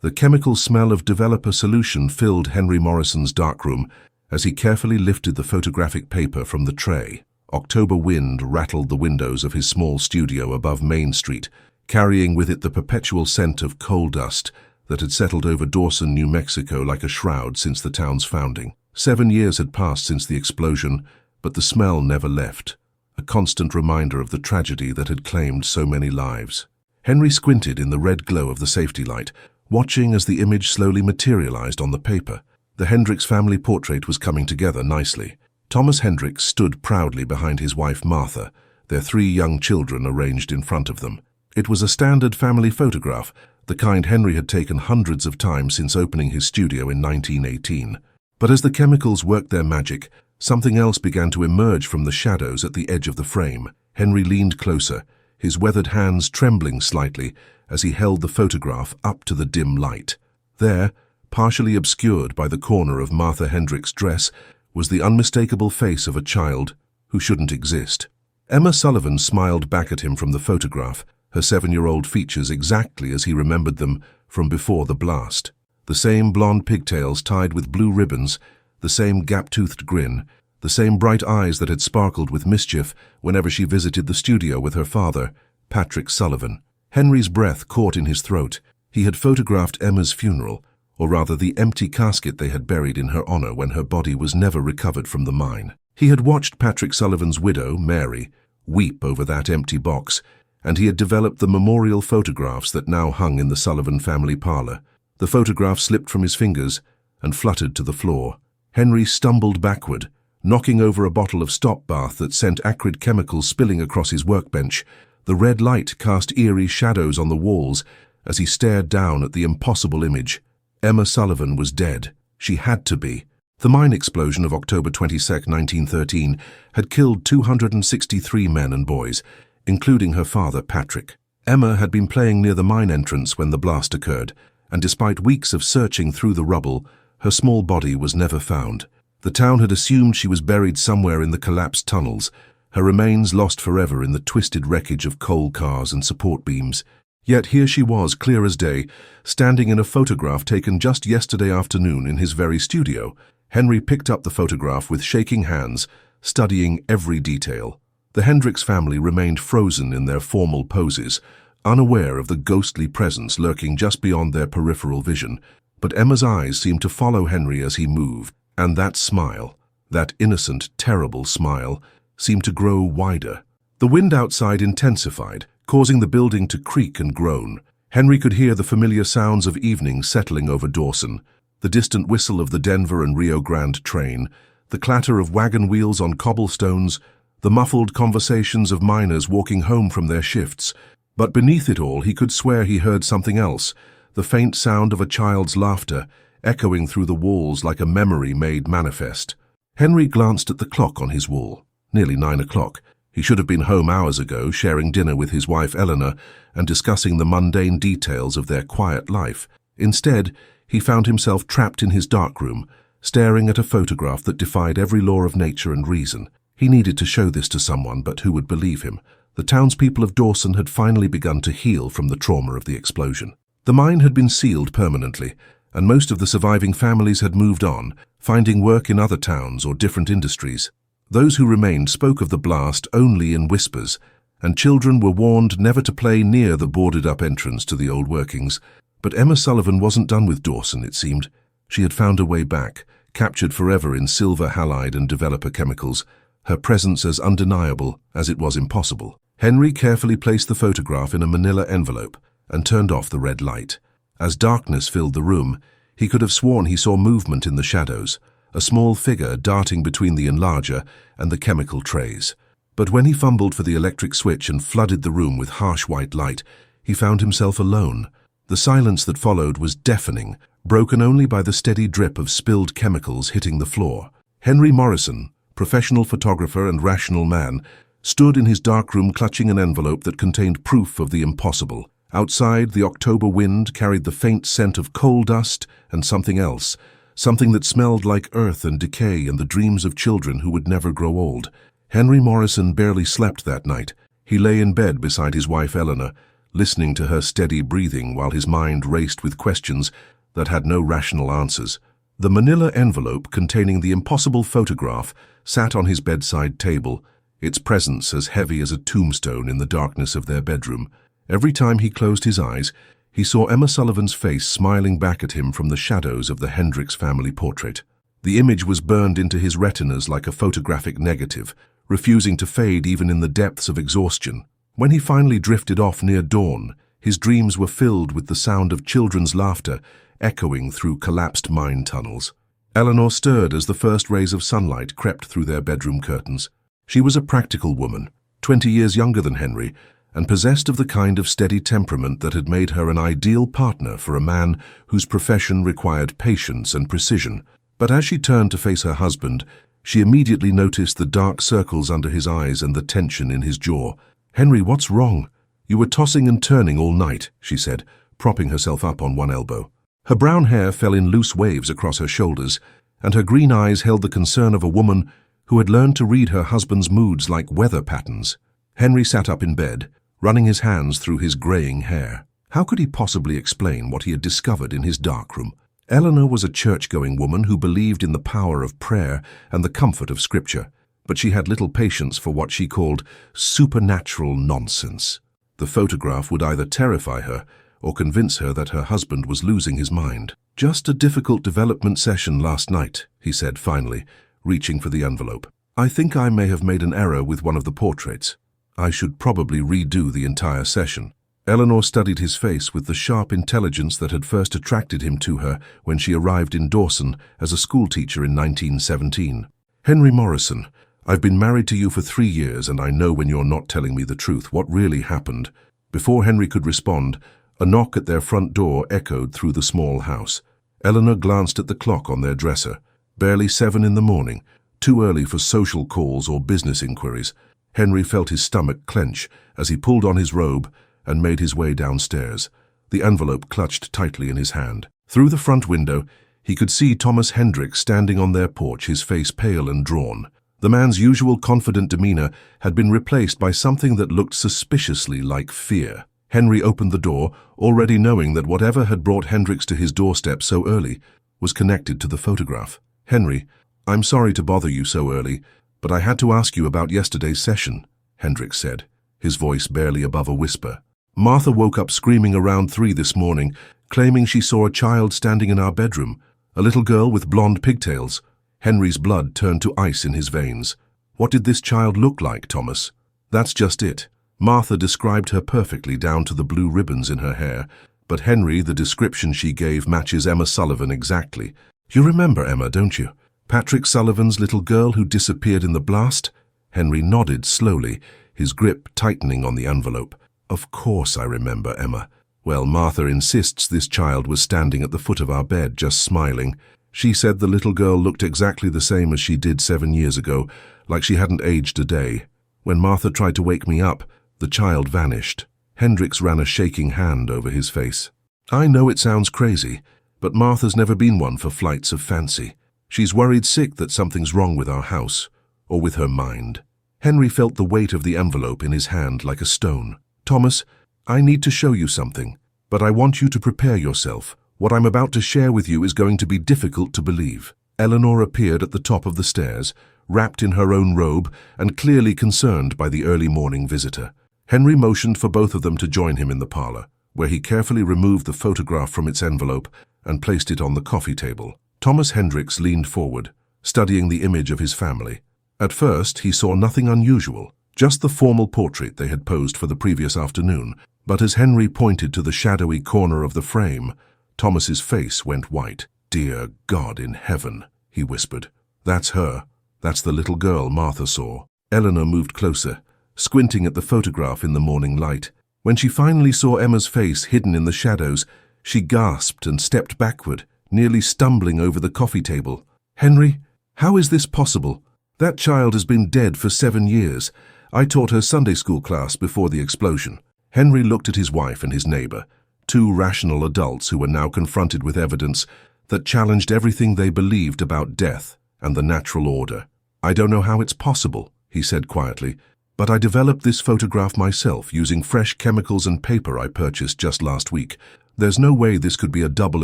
The chemical smell of developer solution filled Henry Morrison's darkroom as he carefully lifted the photographic paper from the tray. October wind rattled the windows of his small studio above Main Street, carrying with it the perpetual scent of coal dust that had settled over Dawson, New Mexico like a shroud since the town's founding. 7 years had passed since the explosion, but the smell never left, a constant reminder of the tragedy that had claimed so many lives. Henry squinted in the red glow of the safety light, watching as the image slowly materialized on the paper. The Hendricks family portrait was coming together nicely. Thomas Hendricks stood proudly behind his wife Martha, their 3 young children arranged in front of them. It was a standard family photograph, the kind Henry had taken hundreds of times since opening his studio in 1918. But as the chemicals worked their magic, something else began to emerge from the shadows at the edge of the frame. Henry leaned closer, his weathered hands trembling slightly as he held the photograph up to the dim light. There, partially obscured by the corner of Martha Hendricks' dress, was the unmistakable face of a child who shouldn't exist. Emma Sullivan smiled back at him from the photograph, her 7-year-old features exactly as he remembered them from before the blast. The same blonde pigtails tied with blue ribbons, the same gap-toothed grin, the same bright eyes that had sparkled with mischief whenever she visited the studio with her father, Patrick Sullivan. Henry's breath caught in his throat. He had photographed Emma's funeral, or rather the empty casket they had buried in her honor when her body was never recovered from the mine. He had watched Patrick Sullivan's widow, Mary, weep over that empty box, and he had developed the memorial photographs that now hung in the Sullivan family parlor. The photograph slipped from his fingers and fluttered to the floor. Henry stumbled backward, knocking over a bottle of stop bath that sent acrid chemicals spilling across his workbench. The red light cast eerie shadows on the walls as he stared down at the impossible image. Emma Sullivan was dead. She had to be. The mine explosion of October 22, 1913, had killed 263 men and boys, including her father, Patrick. Emma had been playing near the mine entrance when the blast occurred, and despite weeks of searching through the rubble, her small body was never found. The town had assumed she was buried somewhere in the collapsed tunnels, her remains lost forever in the twisted wreckage of coal cars and support beams. Yet here she was, clear as day, standing in a photograph taken just yesterday afternoon in his very studio. Henry picked up the photograph with shaking hands, studying every detail. The Hendricks family remained frozen in their formal poses, unaware of the ghostly presence lurking just beyond their peripheral vision. But Emma's eyes seemed to follow Henry as he moved, and that smile, that innocent, terrible smile, seemed to grow wider. The wind outside intensified, causing the building to creak and groan. Henry could hear the familiar sounds of evening settling over Dawson, the distant whistle of the Denver and Rio Grande train, the clatter of wagon wheels on cobblestones, the muffled conversations of miners walking home from their shifts. But beneath it all, he could swear he heard something else, the faint sound of a child's laughter, echoing through the walls like a memory made manifest. Henry glanced at the clock on his wall. Nearly 9 o'clock. He should have been home hours ago, sharing dinner with his wife Eleanor and discussing the mundane details of their quiet life. Instead, he found himself trapped in his darkroom, staring at a photograph that defied every law of nature and reason. He needed to show this to someone, but who would believe him? The townspeople of Dawson had finally begun to heal from the trauma of the explosion. The mine had been sealed permanently, and most of the surviving families had moved on, finding work in other towns or different industries. Those who remained spoke of the blast only in whispers, and children were warned never to play near the boarded-up entrance to the old workings. But Emma Sullivan wasn't done with Dawson, it seemed. She had found a way back, captured forever in silver halide and developer chemicals, her presence as undeniable as it was impossible. Henry carefully placed the photograph in a manila envelope and turned off the red light. As darkness filled the room, he could have sworn he saw movement in the shadows, a small figure darting between the enlarger and the chemical trays. But when he fumbled for the electric switch and flooded the room with harsh white light, he found himself alone. The silence that followed was deafening, broken only by the steady drip of spilled chemicals hitting the floor. Henry Morrison, professional photographer and rational man, stood in his darkroom clutching an envelope that contained proof of the impossible. Outside, the October wind carried the faint scent of coal dust and something else, something that smelled like earth and decay and the dreams of children who would never grow old. Henry Morrison barely slept that night. He lay in bed beside his wife Eleanor, listening to her steady breathing while his mind raced with questions that had no rational answers. The manila envelope containing the impossible photograph sat on his bedside table, its presence as heavy as a tombstone in the darkness of their bedroom. Every time he closed his eyes, he saw Emma Sullivan's face smiling back at him from the shadows of the Hendricks family portrait. The image was burned into his retinas like a photographic negative, refusing to fade even in the depths of exhaustion. When he finally drifted off near dawn, his dreams were filled with the sound of children's laughter echoing through collapsed mine tunnels. Eleanor stirred as the first rays of sunlight crept through their bedroom curtains. She was a practical woman, 20 years younger than Henry, and possessed of the kind of steady temperament that had made her an ideal partner for a man whose profession required patience and precision. But as she turned to face her husband, she immediately noticed the dark circles under his eyes and the tension in his jaw. "Henry, what's wrong? You were tossing and turning all night," she said, propping herself up on one elbow. Her brown hair fell in loose waves across her shoulders, and her green eyes held the concern of a woman who had learned to read her husband's moods like weather patterns. Henry sat up in bed, running his hands through his graying hair. How could he possibly explain what he had discovered in his darkroom? Eleanor was a church-going woman who believed in the power of prayer and the comfort of Scripture, but she had little patience for what she called supernatural nonsense. The photograph would either terrify her or convince her that her husband was losing his mind. "Just a difficult development session last night," he said finally, reaching for the envelope. "I think I may have made an error with one of the portraits. I should probably redo the entire session." Eleanor studied his face with the sharp intelligence that had first attracted him to her when she arrived in Dawson as a schoolteacher in 1917. "Henry Morrison, I've been married to you for 3 years, and I know when you're not telling me the truth. What really happened?" Before Henry could respond, a knock at their front door echoed through the small house. Eleanor glanced at the clock on their dresser. Barely 7 in the morning, too early for social calls or business inquiries. Henry felt his stomach clench as he pulled on his robe and made his way downstairs, the envelope clutched tightly in his hand. Through the front window, he could see Thomas Hendricks standing on their porch, his face pale and drawn. The man's usual confident demeanor had been replaced by something that looked suspiciously like fear. Henry opened the door, already knowing that whatever had brought Hendricks to his doorstep so early was connected to the photograph. "Henry, I'm sorry to bother you so early, but I had to ask you about yesterday's session," Hendricks said, his voice barely above a whisper. "Martha woke up screaming around 3 this morning, claiming she saw a child standing in our bedroom, a little girl with blonde pigtails." Henry's blood turned to ice in his veins. "What did this child look like, Thomas?" "That's just it. Martha described her perfectly down to the blue ribbons in her hair, but Henry, the description she gave matches Emma Sullivan exactly. You remember Emma, don't you? Patrick Sullivan's little girl who disappeared in the blast?" Henry nodded slowly, his grip tightening on the envelope. "Of course I remember Emma. Well, Martha insists this child was standing at the foot of our bed, just smiling. She said the little girl looked exactly the same as she did 7 years ago, like she hadn't aged a day. When Martha tried to wake me up, the child vanished." Hendricks ran a shaking hand over his face. "I know it sounds crazy, but Martha's never been one for flights of fancy. She's worried sick that something's wrong with our house, or with her mind." Henry felt the weight of the envelope in his hand like a stone. "Thomas, I need to show you something, but I want you to prepare yourself. What I'm about to share with you is going to be difficult to believe." Eleanor appeared at the top of the stairs, wrapped in her own robe and clearly concerned by the early morning visitor. Henry motioned for both of them to join him in the parlor, where he carefully removed the photograph from its envelope and placed it on the coffee table. Thomas Hendricks leaned forward, studying the image of his family. At first, he saw nothing unusual, just the formal portrait they had posed for the previous afternoon, but as Henry pointed to the shadowy corner of the frame, Thomas's face went white. "Dear God in heaven," he whispered. "That's her. That's the little girl Martha saw." Eleanor moved closer, squinting at the photograph in the morning light. When she finally saw Emma's face hidden in the shadows, she gasped and stepped backward, nearly stumbling over the coffee table. "Henry, how is this possible? That child has been dead for 7 years. I taught her Sunday school class before the explosion." Henry looked at his wife and his neighbor, 2 rational adults who were now confronted with evidence that challenged everything they believed about death and the natural order. "I don't know how it's possible," he said quietly, But I developed this photograph myself using fresh chemicals and paper I purchased just last week. There's no way this could be a double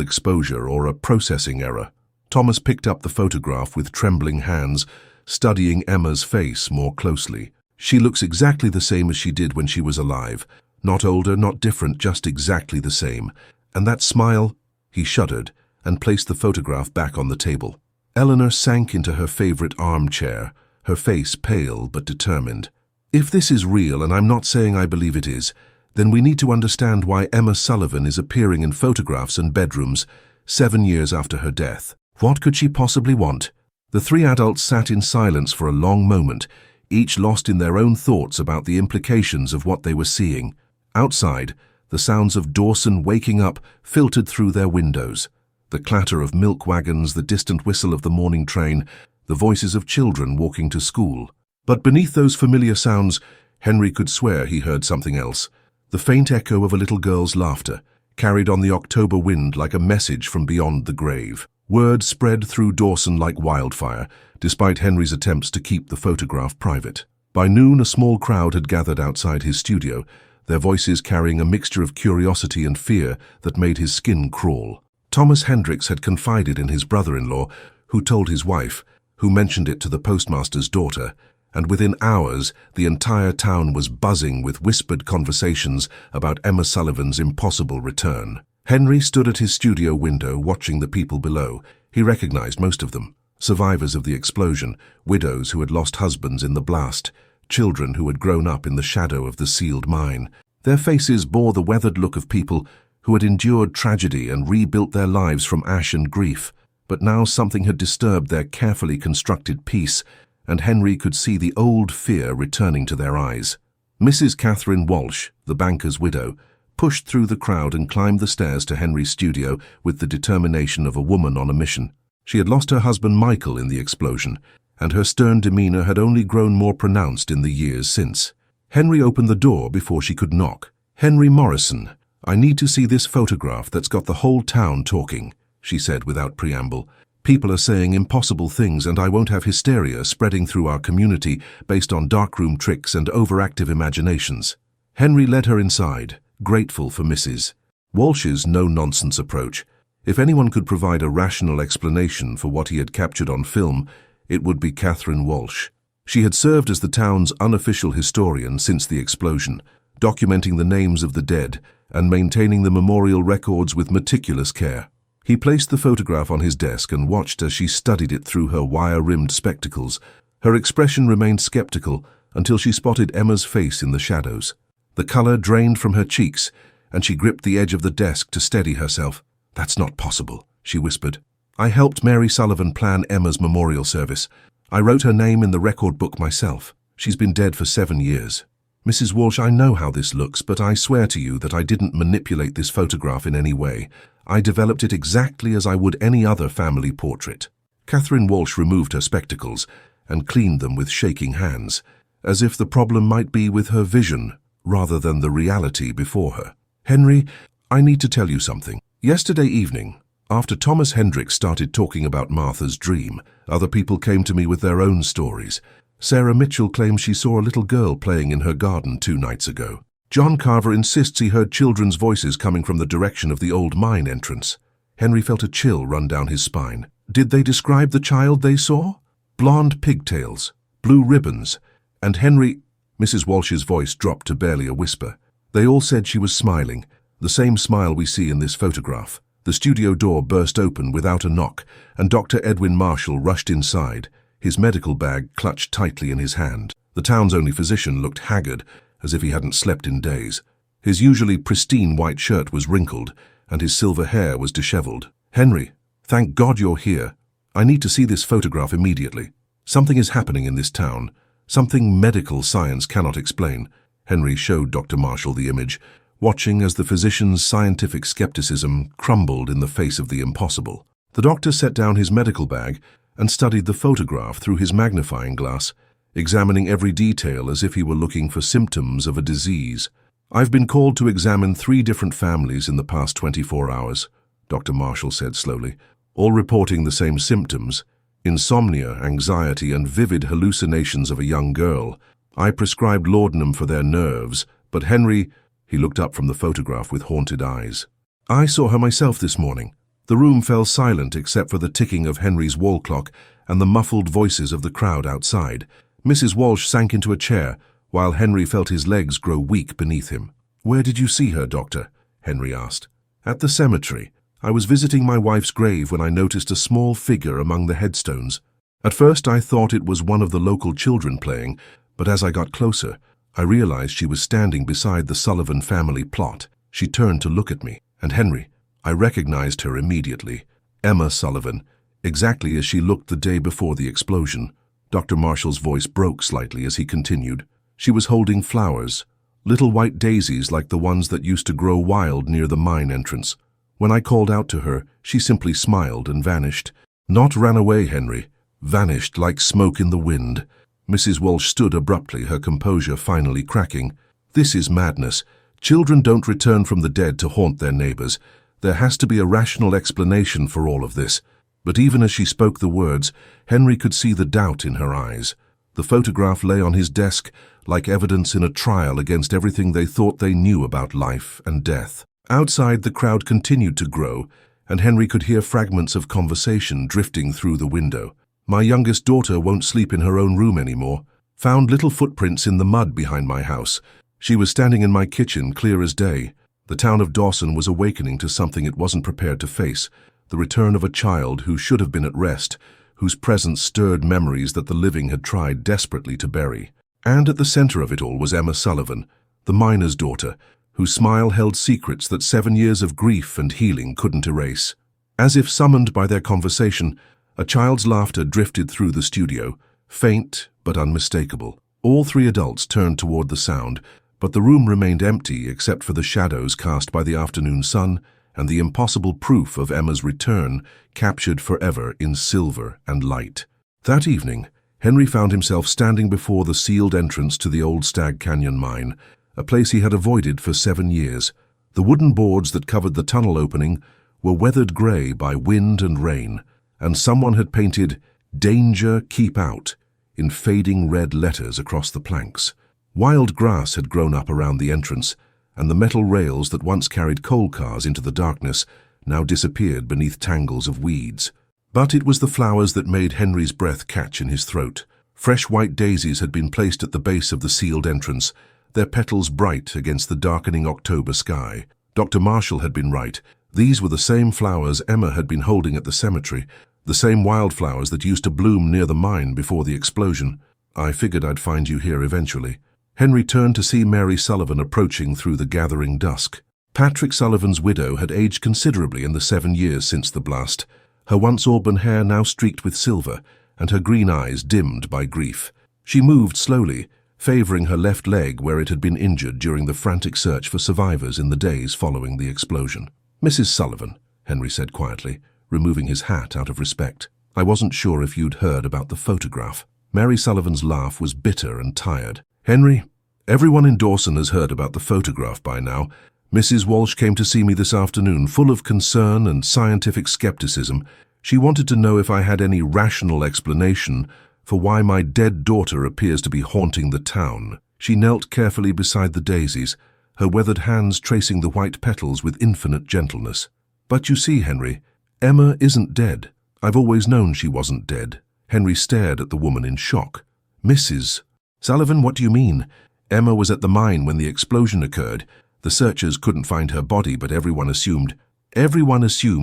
exposure or a processing error. Thomas picked up the photograph with trembling hands, studying Emma's face more closely. She looks exactly the same as she did when she was alive. Not older, not different, just exactly the same. And that smile, he shuddered and placed the photograph back on the table. Eleanor sank into her favorite armchair, her face pale but determined. If this is real, and I'm not saying I believe it is, then we need to understand why Emma Sullivan is appearing in photographs and bedrooms 7 years after her death. What could she possibly want? The three adults sat in silence for a long moment, each lost in their own thoughts about the implications of what they were seeing. Outside, the sounds of Dawson waking up filtered through their windows. The clatter of milk wagons, the distant whistle of the morning train, the voices of children walking to school. But beneath those familiar sounds, Henry could swear he heard something else. The faint echo of a little girl's laughter, carried on the October wind like a message from beyond the grave. Word spread through Dawson like wildfire, despite Henry's attempts to keep the photograph private. By noon, a small crowd had gathered outside his studio, their voices carrying a mixture of curiosity and fear that made his skin crawl. Thomas Hendricks had confided in his brother-in-law, who told his wife, who mentioned it to the postmaster's daughter, and within hours the entire town was buzzing with whispered conversations about Emma Sullivan's impossible return. Henry stood at his studio window watching the people below. He recognized most of them. Survivors of the explosion, widows who had lost husbands in the blast, children who had grown up in the shadow of the sealed mine. Their faces bore the weathered look of people who had endured tragedy and rebuilt their lives from ash and grief. But now something had disturbed their carefully constructed peace, and Henry could see the old fear returning to their eyes. Mrs. Catherine Walsh, the banker's widow, pushed through the crowd and climbed the stairs to Henry's studio with the determination of a woman on a mission. She had lost her husband Michael in the explosion, and her stern demeanor had only grown more pronounced in the years since. Henry opened the door before she could knock. "Henry Morrison, I need to see this photograph that's got the whole town talking," she said without preamble. "People are saying impossible things, and I won't have hysteria spreading through our community based on darkroom tricks and overactive imaginations." Henry led her inside, grateful for Mrs. Walsh's no-nonsense approach. If anyone could provide a rational explanation for what he had captured on film, it would be Catherine Walsh. She had served as the town's unofficial historian since the explosion, documenting the names of the dead and maintaining the memorial records with meticulous care. He placed the photograph on his desk and watched as she studied it through her wire-rimmed spectacles. Her expression remained skeptical until she spotted Emma's face in the shadows. The color drained from her cheeks, and she gripped the edge of the desk to steady herself. "That's not possible," she whispered. "I helped Mary Sullivan plan Emma's memorial service. I wrote her name in the record book myself. She's been dead for 7 years. Mrs. Walsh, I know how this looks, but I swear to you that I didn't manipulate this photograph in any way. I developed it exactly as I would any other family portrait." Catherine Walsh removed her spectacles and cleaned them with shaking hands, as if the problem might be with her vision rather than the reality before her. "Henry, I need to tell you something. Yesterday evening, after Thomas Hendricks started talking about Martha's dream, other people came to me with their own stories. Sarah Mitchell claims she saw a little girl playing in her garden 2 nights ago. John Carver insists he heard children's voices coming from the direction of the old mine entrance." Henry felt a chill run down his spine. "Did they describe the child they saw?" "Blonde pigtails, blue ribbons, and Henry—" Mrs. Walsh's voice dropped to barely a whisper. "They all said she was smiling, the same smile we see in this photograph." The studio door burst open without a knock, and Dr. Edwin Marshall rushed inside, his medical bag clutched tightly in his hand. The town's only physician looked haggard, as if he hadn't slept in days. His usually pristine white shirt was wrinkled, and his silver hair was disheveled. "Henry, thank God you're here. I need to see this photograph immediately. Something is happening in this town, something medical science cannot explain." Henry showed Dr. Marshall the image, watching as the physician's scientific skepticism crumbled in the face of the impossible. The doctor set down his medical bag and studied the photograph through his magnifying glass, examining every detail as if he were looking for symptoms of a disease. "I've been called to examine 3 different families in the past 24 hours, Dr. Marshall said slowly, all reporting the same symptoms: insomnia, anxiety, and vivid hallucinations of a young girl. I prescribed laudanum for their nerves, but Henry—" He looked up from the photograph with haunted eyes. "I saw her myself this morning." The room fell silent except for the ticking of Henry's wall clock and the muffled voices of the crowd outside. Mrs. Walsh sank into a chair, while Henry felt his legs grow weak beneath him. "Where did you see her, Doctor?" Henry asked. "At the cemetery. I was visiting my wife's grave when I noticed a small figure among the headstones. At first I thought it was one of the local children playing, but as I got closer, I realized she was standing beside the Sullivan family plot. She turned to look at me, and Henry, I recognized her immediately. Emma Sullivan, exactly as she looked the day before the explosion." Dr. Marshall's voice broke slightly as he continued. "She was holding flowers, little white daisies like the ones that used to grow wild near the mine entrance. When I called out to her, she simply smiled and vanished. Not ran away, Henry. Vanished like smoke in the wind." Mrs. Walsh stood abruptly, her composure finally cracking. "This is madness. Children don't return from the dead to haunt their neighbors. There has to be a rational explanation for all of this." But even as she spoke the words, Henry could see the doubt in her eyes. The photograph lay on his desk, like evidence in a trial against everything they thought they knew about life and death. Outside, the crowd continued to grow, and Henry could hear fragments of conversation drifting through the window. "My youngest daughter won't sleep in her own room anymore. Found little footprints in the mud behind my house. She was standing in my kitchen, clear as day." The town of Dawson was awakening to something it wasn't prepared to face, the return of a child who should have been at rest, whose presence stirred memories that the living had tried desperately to bury. And at the center of it all was Emma Sullivan, the miner's daughter, whose smile held secrets that 7 years of grief and healing couldn't erase. As if summoned by their conversation, a child's laughter drifted through the studio, faint but unmistakable. All three adults turned toward the sound, but the room remained empty except for the shadows cast by the afternoon sun and the impossible proof of Emma's return, captured forever in silver and light. That evening, Henry found himself standing before the sealed entrance to the old Stag Canyon mine, a place he had avoided for 7 years. The wooden boards that covered the tunnel opening were weathered gray by wind and rain, and someone had painted "Danger, Keep Out" in fading red letters across the planks. Wild grass had grown up around the entrance, and the metal rails that once carried coal cars into the darkness now disappeared beneath tangles of weeds. But it was the flowers that made Henry's breath catch in his throat. Fresh white daisies had been placed at the base of the sealed entrance, their petals bright against the darkening October sky. Dr. Marshall had been right. These were the same flowers Emma had been holding at the cemetery, the same wildflowers that used to bloom near the mine before the explosion. "I figured I'd find you here eventually." Henry turned to see Mary Sullivan approaching through the gathering dusk. Patrick Sullivan's widow had aged considerably in the 7 years since the blast, her once auburn hair now streaked with silver, and her green eyes dimmed by grief. She moved slowly, favoring her left leg where it had been injured during the frantic search for survivors in the days following the explosion. "Mrs. Sullivan," Henry said quietly, removing his hat out of respect, "I wasn't sure if you'd heard about the photograph." Mary Sullivan's laugh was bitter and tired. "Henry, everyone in Dawson has heard about the photograph by now. Mrs. Walsh came to see me this afternoon, full of concern and scientific skepticism. She wanted to know if I had any rational explanation for why my dead daughter appears to be haunting the town." She knelt carefully beside the daisies, her weathered hands tracing the white petals with infinite gentleness. "But you see, Henry, Emma isn't dead. I've always known she wasn't dead." Henry stared at the woman in shock. "Mrs. Sullivan, what do you mean? Emma was at the mine when the explosion occurred. The searchers couldn't find her body, but everyone assumed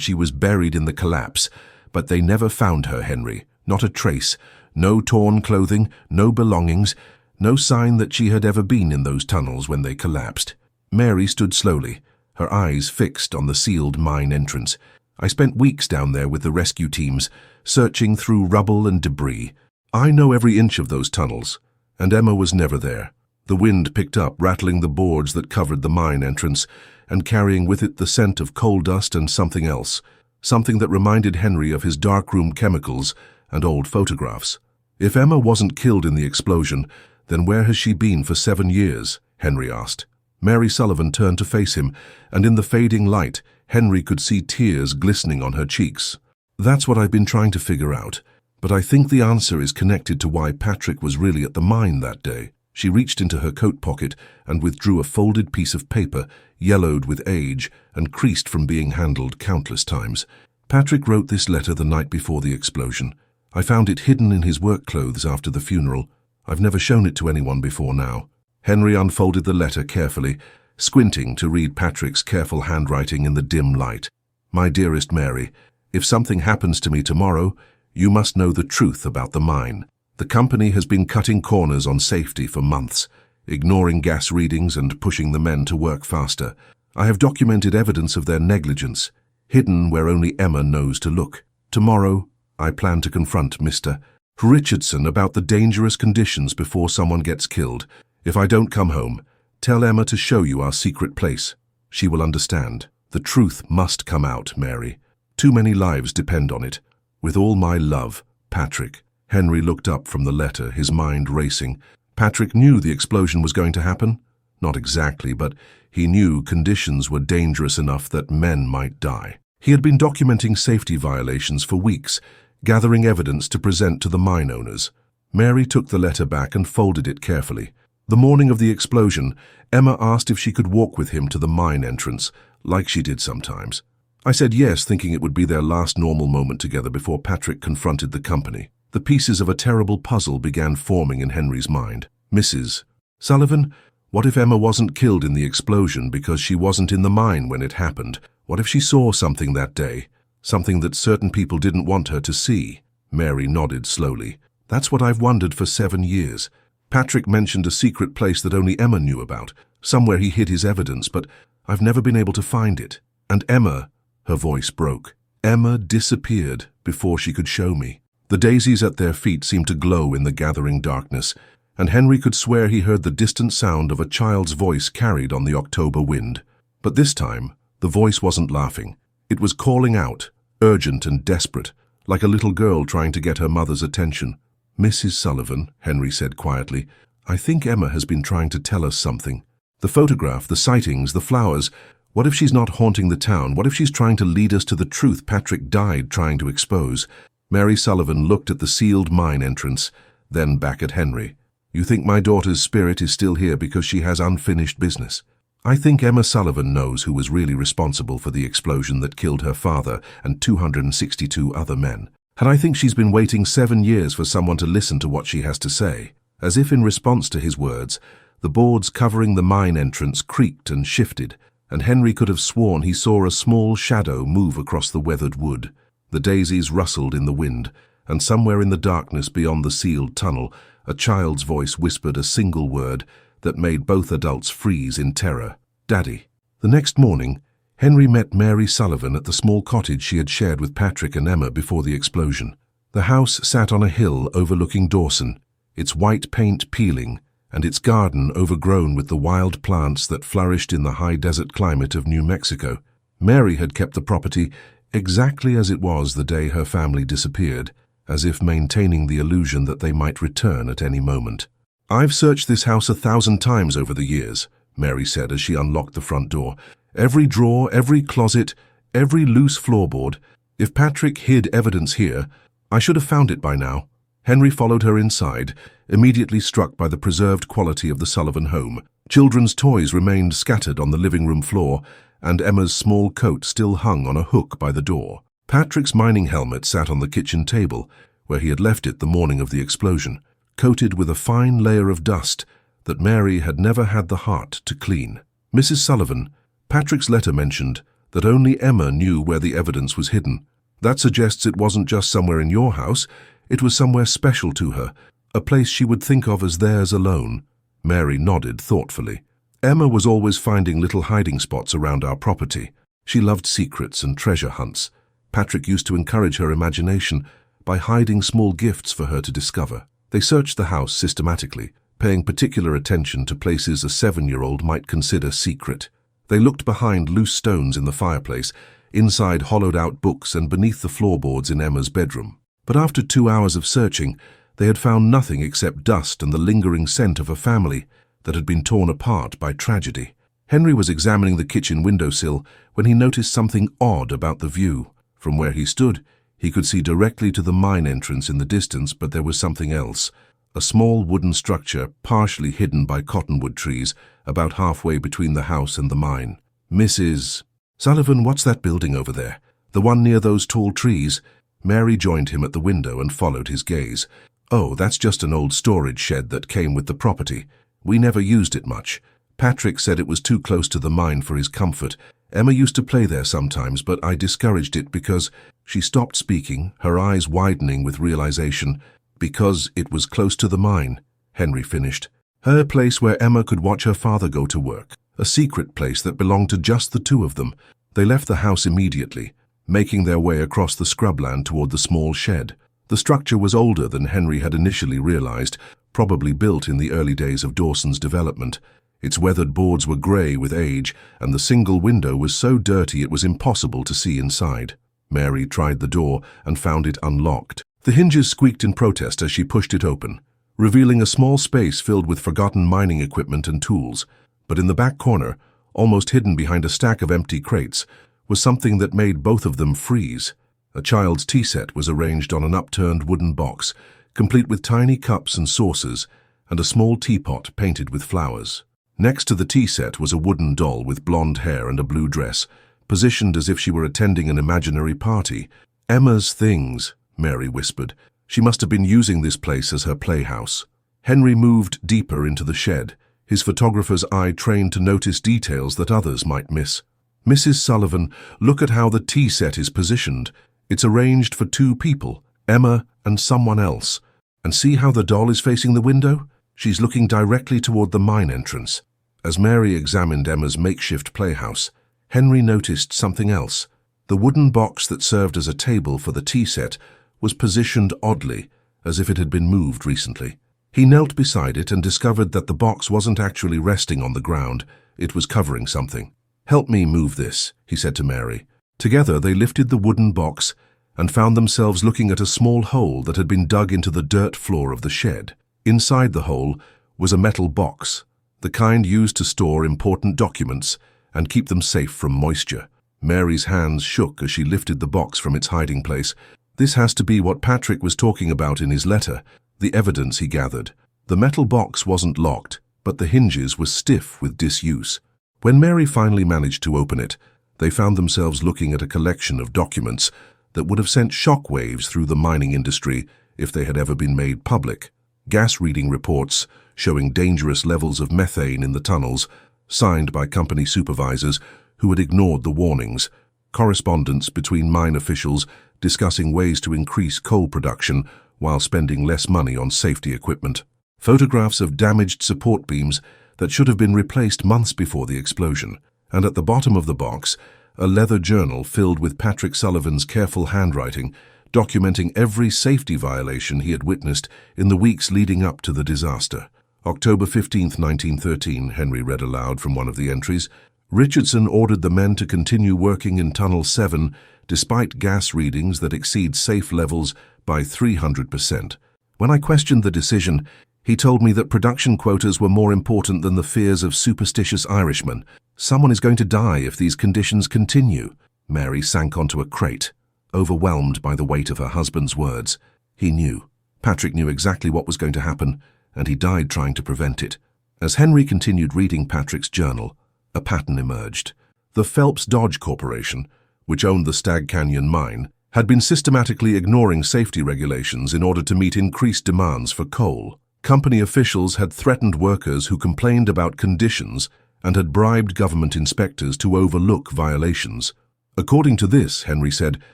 she was buried in the collapse. But they never found her, Henry. Not a trace. No torn clothing, no belongings, no sign that she had ever been in those tunnels when they collapsed." Mary stood slowly, her eyes fixed on the sealed mine entrance. "I spent weeks down there with the rescue teams, searching through rubble and debris. I know every inch of those tunnels. And Emma was never there." The wind picked up, rattling the boards that covered the mine entrance, and carrying with it the scent of coal dust and something else, something that reminded Henry of his darkroom chemicals and old photographs. "If Emma wasn't killed in the explosion, then where has she been for 7 years?" Henry asked. Mary Sullivan turned to face him, and in the fading light, Henry could see tears glistening on her cheeks. "That's what I've been trying to figure out. But I think the answer is connected to why Patrick was really at the mine that day." She reached into her coat pocket and withdrew a folded piece of paper, yellowed with age and creased from being handled countless times. Patrick wrote this letter the night before the explosion. I found it hidden in his work clothes after the funeral. I've never shown it to anyone before now. Henry unfolded the letter carefully, squinting to read Patrick's careful handwriting in the dim light. My dearest Mary, if something happens to me tomorrow, you must know the truth about the mine. The company has been cutting corners on safety for months, ignoring gas readings and pushing the men to work faster. I have documented evidence of their negligence, hidden where only Emma knows to look. Tomorrow, I plan to confront Mr. Richardson about the dangerous conditions before someone gets killed. If I don't come home, tell Emma to show you our secret place. She will understand. The truth must come out, Mary. Too many lives depend on it. With all my love, Patrick. Henry looked up from the letter, his mind racing. Patrick knew the explosion was going to happen. Not exactly, but he knew conditions were dangerous enough that men might die. He had been documenting safety violations for weeks, gathering evidence to present to the mine owners. Mary took the letter back and folded it carefully. The morning of the explosion, Emma asked if she could walk with him to the mine entrance, like she did sometimes. I said yes, thinking it would be their last normal moment together before Patrick confronted the company. The pieces of a terrible puzzle began forming in Henry's mind. Mrs. Sullivan, what if Emma wasn't killed in the explosion because she wasn't in the mine when it happened? What if she saw something that day? Something that certain people didn't want her to see? Mary nodded slowly. That's what I've wondered for 7 years. Patrick mentioned a secret place that only Emma knew about. Somewhere he hid his evidence, but I've never been able to find it. And Emma, her voice broke. Emma disappeared before she could show me. The daisies at their feet seemed to glow in the gathering darkness, and Henry could swear he heard the distant sound of a child's voice carried on the October wind. But this time, the voice wasn't laughing. It was calling out, urgent and desperate, like a little girl trying to get her mother's attention. Mrs. Sullivan, Henry said quietly, I think Emma has been trying to tell us something. The photograph, the sightings, the flowers. What if she's not haunting the town? What if she's trying to lead us to the truth Patrick died trying to expose? Mary Sullivan looked at the sealed mine entrance, then back at Henry. You think my daughter's spirit is still here because she has unfinished business? I think Emma Sullivan knows who was really responsible for the explosion that killed her father and 262 other men. And I think she's been waiting 7 years for someone to listen to what she has to say. As if in response to his words, the boards covering the mine entrance creaked and shifted, and Henry could have sworn he saw a small shadow move across the weathered wood. The daisies rustled in the wind, and somewhere in the darkness beyond the sealed tunnel, a child's voice whispered a single word that made both adults freeze in terror. Daddy. The next morning, Henry met Mary Sullivan at the small cottage she had shared with Patrick and Emma before the explosion. The house sat on a hill overlooking Dawson, its white paint peeling, and its garden overgrown with the wild plants that flourished in the high desert climate of New Mexico. Mary had kept the property exactly as it was the day her family disappeared, as if maintaining the illusion that they might return at any moment. I've searched this house 1,000 times over the years, Mary said as she unlocked the front door. Every drawer, every closet, every loose floorboard. If Patrick hid evidence here, I should have found it by now. Henry followed her inside, immediately struck by the preserved quality of the Sullivan home. Children's toys remained scattered on the living room floor, and Emma's small coat still hung on a hook by the door. Patrick's mining helmet sat on the kitchen table, where he had left it the morning of the explosion, coated with a fine layer of dust that Mary had never had the heart to clean. Mrs. Sullivan, Patrick's letter mentioned that only Emma knew where the evidence was hidden. That suggests it wasn't just somewhere in your house, it was somewhere special to her, a place she would think of as theirs alone. Mary nodded thoughtfully. Emma was always finding little hiding spots around our property. She loved secrets and treasure hunts. Patrick used to encourage her imagination by hiding small gifts for her to discover. They searched the house systematically, paying particular attention to places a 7-year-old might consider secret. They looked behind loose stones in the fireplace, inside hollowed-out books and beneath the floorboards in Emma's bedroom. But after 2 hours of searching, they had found nothing except dust and the lingering scent of a family that had been torn apart by tragedy. Henry was examining the kitchen windowsill when he noticed something odd about the view. From where he stood, he could see directly to the mine entrance in the distance, but there was something else. a small wooden structure partially hidden by cottonwood trees about halfway between the house and the mine. "Mrs. Sullivan, what's that building over there? The one near those tall trees?" Mary joined him at the window and followed his gaze. "Oh, that's just an old storage shed that came with the property. We never used it much. Patrick said it was too close to the mine for his comfort. Emma used to play there sometimes, but I discouraged it because—" She stopped speaking, her eyes widening with realization. "Because it was close to the mine," Henry finished. "Her place where Emma could watch her father go to work. A secret place that belonged to just the two of them." They left the house immediately, making their way across the scrubland toward the small shed. The structure was older than Henry had initially realized, probably built in the early days of Dawson's development. Its weathered boards were grey with age, and the single window was so dirty it was impossible to see inside. Mary tried the door and found it unlocked. The hinges squeaked in protest as she pushed it open, revealing a small space filled with forgotten mining equipment and tools. But in the back corner, almost hidden behind a stack of empty crates, was something that made both of them freeze. A child's tea set was arranged on an upturned wooden box, complete with tiny cups and saucers, and a small teapot painted with flowers. Next to the tea set was a wooden doll with blonde hair and a blue dress, positioned as if she were attending an imaginary party. "Emma's things," Mary whispered. "She must have been using this place as her playhouse." Henry moved deeper into the shed, his photographer's eye trained to notice details that others might miss. "Mrs. Sullivan, look at how the tea set is positioned. It's arranged for two people, Emma and someone else. And see how the doll is facing the window? She's looking directly toward the mine entrance." As Mary examined Emma's makeshift playhouse, Henry noticed something else. The wooden box that served as a table for the tea set was positioned oddly, as if it had been moved recently. He knelt beside it and discovered that the box wasn't actually resting on the ground, it was covering something. "Help me move this," he said to Mary. Together they lifted the wooden box and found themselves looking at a small hole that had been dug into the dirt floor of the shed. Inside the hole was a metal box, the kind used to store important documents and keep them safe from moisture. Mary's hands shook as she lifted the box from its hiding place. This has to be what Patrick was talking about in his letter, the evidence he gathered. The metal box wasn't locked, but the hinges were stiff with disuse. When Mary finally managed to open it, they found themselves looking at a collection of documents that would have sent shockwaves through the mining industry if they had ever been made public. Gas reading reports showing dangerous levels of methane in the tunnels, signed by company supervisors who had ignored the warnings. Correspondence between mine officials discussing ways to increase coal production while spending less money on safety equipment. Photographs of damaged support beams that should have been replaced months before the explosion. And at the bottom of the box, a leather journal filled with Patrick Sullivan's careful handwriting, documenting every safety violation he had witnessed in the weeks leading up to the disaster. "October 15, 1913, Henry read aloud from one of the entries. "Richardson ordered the men to continue working in Tunnel 7 despite gas readings that exceed safe levels by 300%. When I questioned the decision, he told me that production quotas were more important than the fears of superstitious Irishmen. Someone is going to die if these conditions continue." Mary sank onto a crate, overwhelmed by the weight of her husband's words. He knew. Patrick knew exactly what was going to happen, and he died trying to prevent it. As Henry continued reading Patrick's journal, a pattern emerged. The Phelps Dodge Corporation, which owned the Stag Canyon mine, had been systematically ignoring safety regulations in order to meet increased demands for coal. Company officials had threatened workers who complained about conditions and had bribed government inspectors to overlook violations. According to this, Henry said,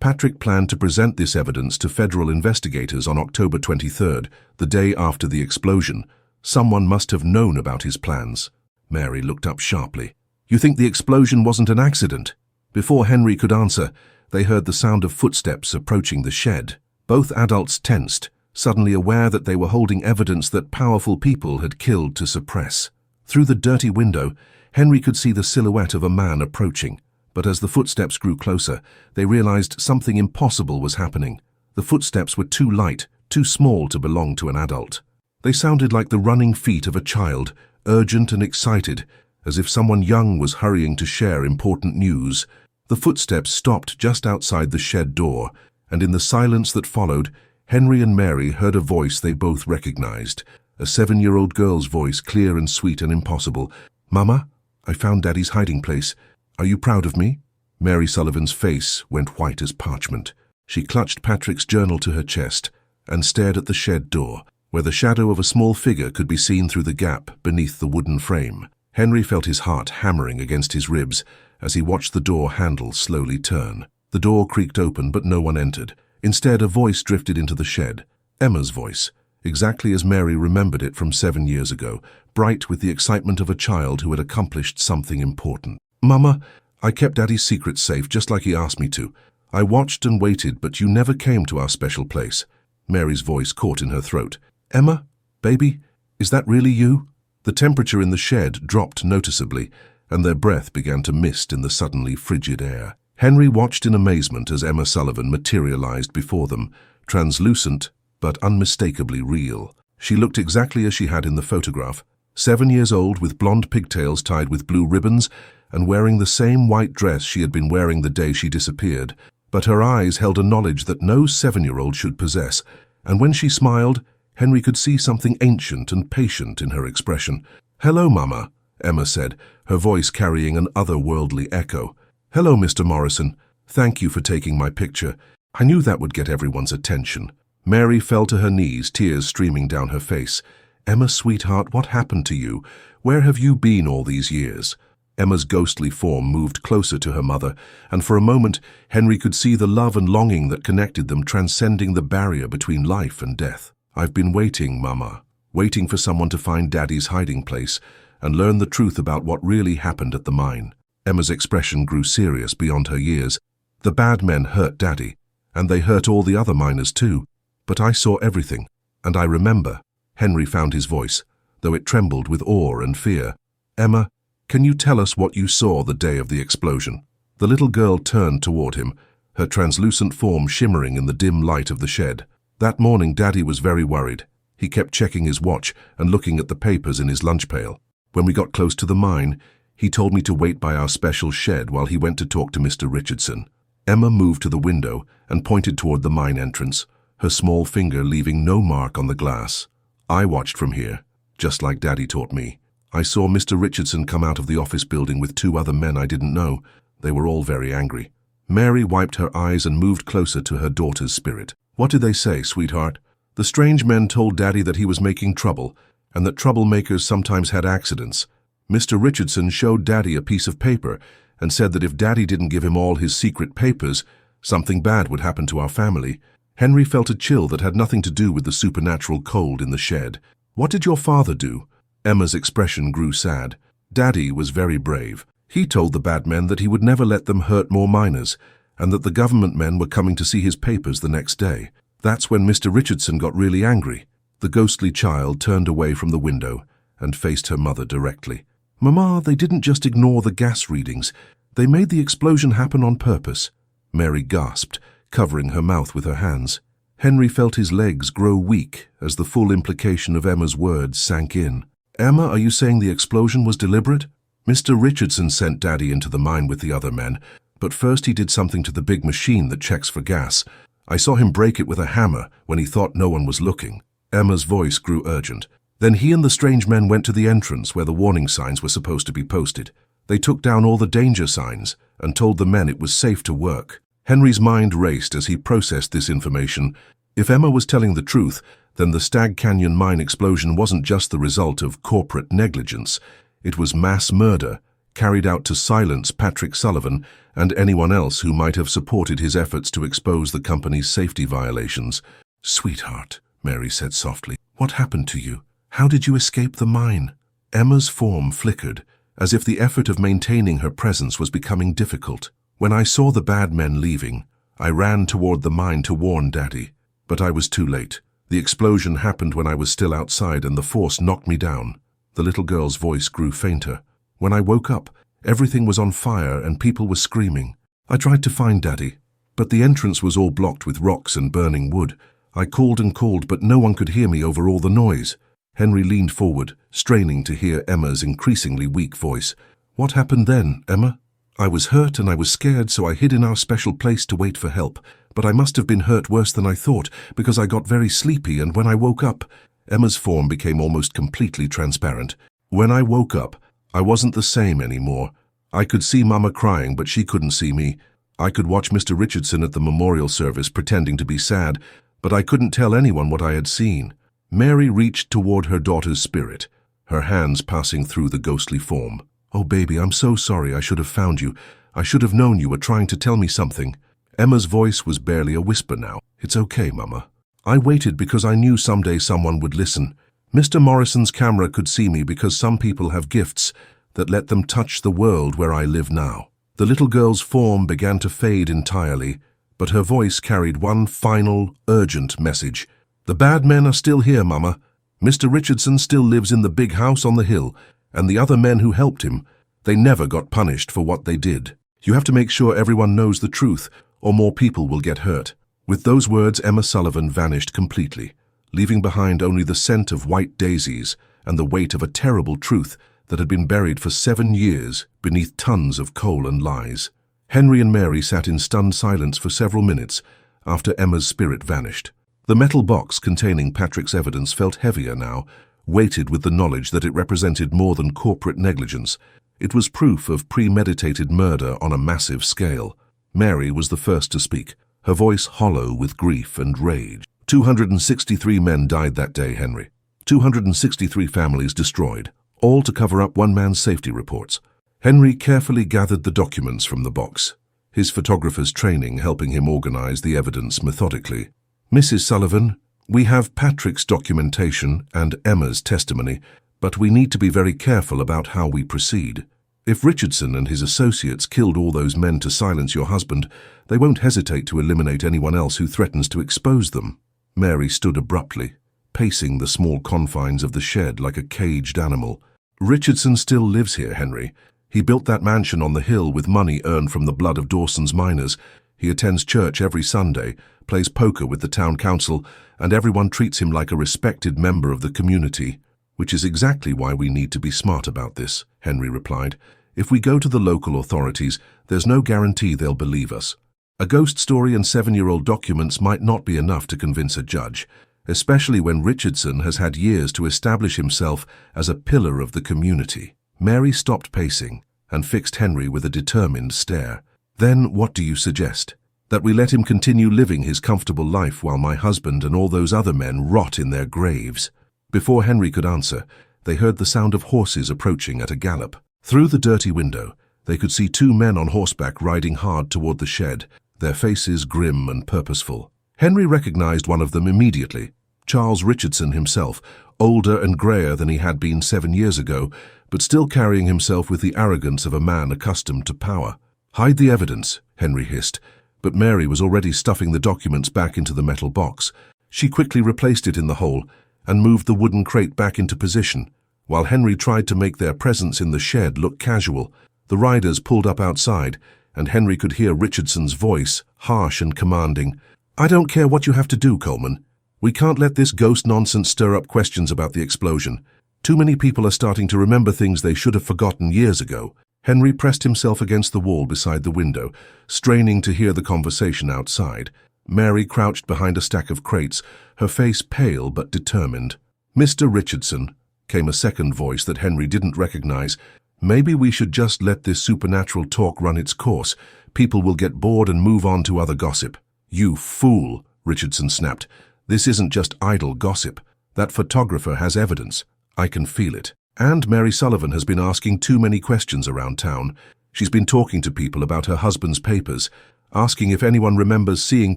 Patrick planned to present this evidence to federal investigators on October 23rd, the day after the explosion. Someone must have known about his plans. Mary looked up sharply. "You think the explosion wasn't an accident?" Before Henry could answer, they heard the sound of footsteps approaching the shed. Both adults tensed, suddenly aware that they were holding evidence that powerful people had killed to suppress. Through the dirty window, Henry could see the silhouette of a man approaching. But as the footsteps grew closer, they realized something impossible was happening. The footsteps were too light, too small to belong to an adult. They sounded like the running feet of a child, urgent and excited, as if someone young was hurrying to share important news. The footsteps stopped just outside the shed door, and in the silence that followed, Henry and Mary heard a voice they both recognized, a 7-year-old girl's voice, clear and sweet and impossible. "Mama, I found Daddy's hiding place. Are you proud of me?" Mary Sullivan's face went white as parchment. She clutched Patrick's journal to her chest and stared at the shed door, where the shadow of a small figure could be seen through the gap beneath the wooden frame. Henry felt his heart hammering against his ribs as he watched the door handle slowly turn. The door creaked open, but no one entered. Instead, a voice drifted into the shed. Emma's voice, exactly as Mary remembered it from 7 years ago, bright with the excitement of a child who had accomplished something important. "Mama, I kept Daddy's secret safe just like he asked me to. I watched and waited, but you never came to our special place." Mary's voice caught in her throat. "Emma, baby, is that really you?" The temperature in the shed dropped noticeably, and their breath began to mist in the suddenly frigid air. Henry watched in amazement as Emma Sullivan materialized before them, translucent but unmistakably real. She looked exactly as she had in the photograph, 7 years old with blonde pigtails tied with blue ribbons and wearing the same white dress she had been wearing the day she disappeared. But her eyes held a knowledge that no 7-year-old should possess, and when she smiled, Henry could see something ancient and patient in her expression. "Hello, Mama," Emma said, her voice carrying an otherworldly echo. "Hello, Mr. Morrison. Thank you for taking my picture. I knew that would get everyone's attention." Mary fell to her knees, tears streaming down her face. "Emma, sweetheart, what happened to you? Where have you been all these years?" Emma's ghostly form moved closer to her mother, and for a moment Henry could see the love and longing that connected them transcending the barrier between life and death. "I've been waiting, Mama, waiting for someone to find Daddy's hiding place and learn the truth about what really happened at the mine." Emma's expression grew serious beyond her years. "The bad men hurt Daddy, and they hurt all the other miners too. But I saw everything, and I remember." Henry found his voice, though it trembled with awe and fear. "Emma, can you tell us what you saw the day of the explosion?" The little girl turned toward him, her translucent form shimmering in the dim light of the shed. "That morning, Daddy was very worried. He kept checking his watch and looking at the papers in his lunch pail. When we got close to the mine, he told me to wait by our special shed while he went to talk to Mr. Richardson." Emma moved to the window and pointed toward the mine entrance, her small finger leaving no mark on the glass. "I watched from here, just like Daddy taught me. I saw Mr. Richardson come out of the office building with 2 other men I didn't know. They were all very angry." Mary wiped her eyes and moved closer to her daughter's spirit. "What did they say, sweetheart?" "The strange men told Daddy that he was making trouble, and that troublemakers sometimes had accidents. Mr. Richardson showed Daddy a piece of paper and said that if Daddy didn't give him all his secret papers, something bad would happen to our family." Henry felt a chill that had nothing to do with the supernatural cold in the shed. "What did your father do?" Emma's expression grew sad. "Daddy was very brave. He told the bad men that he would never let them hurt more miners, and that the government men were coming to see his papers the next day. That's when Mr. Richardson got really angry." The ghostly child turned away from the window and faced her mother directly. "Mama, they didn't just ignore the gas readings. They made the explosion happen on purpose." Mary gasped, covering her mouth with her hands. Henry felt his legs grow weak as the full implication of Emma's words sank in. "Emma, are you saying the explosion was deliberate?" "Mr. Richardson sent Daddy into the mine with the other men, but first he did something to the big machine that checks for gas. I saw him break it with a hammer when he thought no one was looking." Emma's voice grew urgent. "Then he and the strange men went to the entrance where the warning signs were supposed to be posted. They took down all the danger signs and told the men it was safe to work." Henry's mind raced as he processed this information. If Emma was telling the truth, then the Stag Canyon mine explosion wasn't just the result of corporate negligence. It was mass murder, carried out to silence Patrick Sullivan and anyone else who might have supported his efforts to expose the company's safety violations. "Sweetheart," Mary said softly, "what happened to you? How did you escape the mine?" Emma's form flickered, as if the effort of maintaining her presence was becoming difficult. "When I saw the bad men leaving, I ran toward the mine to warn Daddy, but I was too late. The explosion happened when I was still outside and the force knocked me down." The little girl's voice grew fainter. "When I woke up, everything was on fire and people were screaming. I tried to find Daddy, but the entrance was all blocked with rocks and burning wood. I called and called, but no one could hear me over all the noise." Henry leaned forward, straining to hear Emma's increasingly weak voice. "What happened then, Emma?" "I was hurt and I was scared, so I hid in our special place to wait for help. but I must have been hurt worse than I thought, because I got very sleepy, and when I woke up—" Emma's form became almost completely transparent. "When I woke up, I wasn't the same anymore. I could see Mama crying, but she couldn't see me. I could watch Mr. Richardson at the memorial service pretending to be sad, but I couldn't tell anyone what I had seen." Mary reached toward her daughter's spirit, her hands passing through the ghostly form. "Oh, baby, I'm so sorry. I should have found you. I should have known you were trying to tell me something." Emma's voice was barely a whisper now. "It's okay, Mama. I waited because I knew someday someone would listen. Mr. Morrison's camera could see me because some people have gifts that let them touch the world where I live now." The little girl's form began to fade entirely, but her voice carried one final, urgent message. "The bad men are still here, Mama. Mr. Richardson still lives in the big house on the hill, and the other men who helped him, they never got punished for what they did. You have to make sure everyone knows the truth, or more people will get hurt." With those words, Emma Sullivan vanished completely, leaving behind only the scent of white daisies and the weight of a terrible truth that had been buried for 7 years beneath tons of coal and lies. Henry and Mary sat in stunned silence for several minutes after Emma's spirit vanished. The metal box containing Patrick's evidence felt heavier now, weighted with the knowledge that it represented more than corporate negligence. It was proof of premeditated murder on a massive scale. Mary was the first to speak, her voice hollow with grief and rage. 263 men died that day, Henry. 263 families destroyed, all to cover up one man's safety reports. Henry carefully gathered the documents from the box, his photographer's training helping him organize the evidence methodically. "Mrs. Sullivan, we have Patrick's documentation and Emma's testimony, but we need to be very careful about how we proceed. If Richardson and his associates killed all those men to silence your husband, they won't hesitate to eliminate anyone else who threatens to expose them." Mary stood abruptly, pacing the small confines of the shed like a caged animal. "Richardson still lives here, Henry. He built that mansion on the hill with money earned from the blood of Dawson's miners. He attends church every Sunday, plays poker with the town council, and everyone treats him like a respected member of the community." "Which is exactly why we need to be smart about this," Henry replied. "If we go to the local authorities, there's no guarantee they'll believe us. A ghost story and 7-year-old documents might not be enough to convince a judge, especially when Richardson has had years to establish himself as a pillar of the community." Mary stopped pacing and fixed Henry with a determined stare. "Then what do you suggest? That we let him continue living his comfortable life while my husband and all those other men rot in their graves?" Before Henry could answer, they heard the sound of horses approaching at a gallop. Through the dirty window, they could see 2 men on horseback riding hard toward the shed, their faces grim and purposeful. Henry recognized one of them immediately, Charles Richardson himself, older and grayer than he had been 7 years ago, but still carrying himself with the arrogance of a man accustomed to power. "Hide the evidence," Henry hissed, but Mary was already stuffing the documents back into the metal box. She quickly replaced it in the hole and moved the wooden crate back into position, while Henry tried to make their presence in the shed look casual. The riders pulled up outside, and Henry could hear Richardson's voice, harsh and commanding. "I don't care what you have to do, Coleman. We can't let this ghost nonsense stir up questions about the explosion. Too many people are starting to remember things they should have forgotten years ago." Henry pressed himself against the wall beside the window, straining to hear the conversation outside. Mary crouched behind a stack of crates, her face pale but determined. "Mr. Richardson," came a second voice that Henry didn't recognize, "maybe we should just let this supernatural talk run its course. People will get bored and move on to other gossip." "You fool," Richardson snapped. "This isn't just idle gossip. That photographer has evidence. I can feel it. And Mary Sullivan has been asking too many questions around town. She's been talking to people about her husband's papers, asking if anyone remembers seeing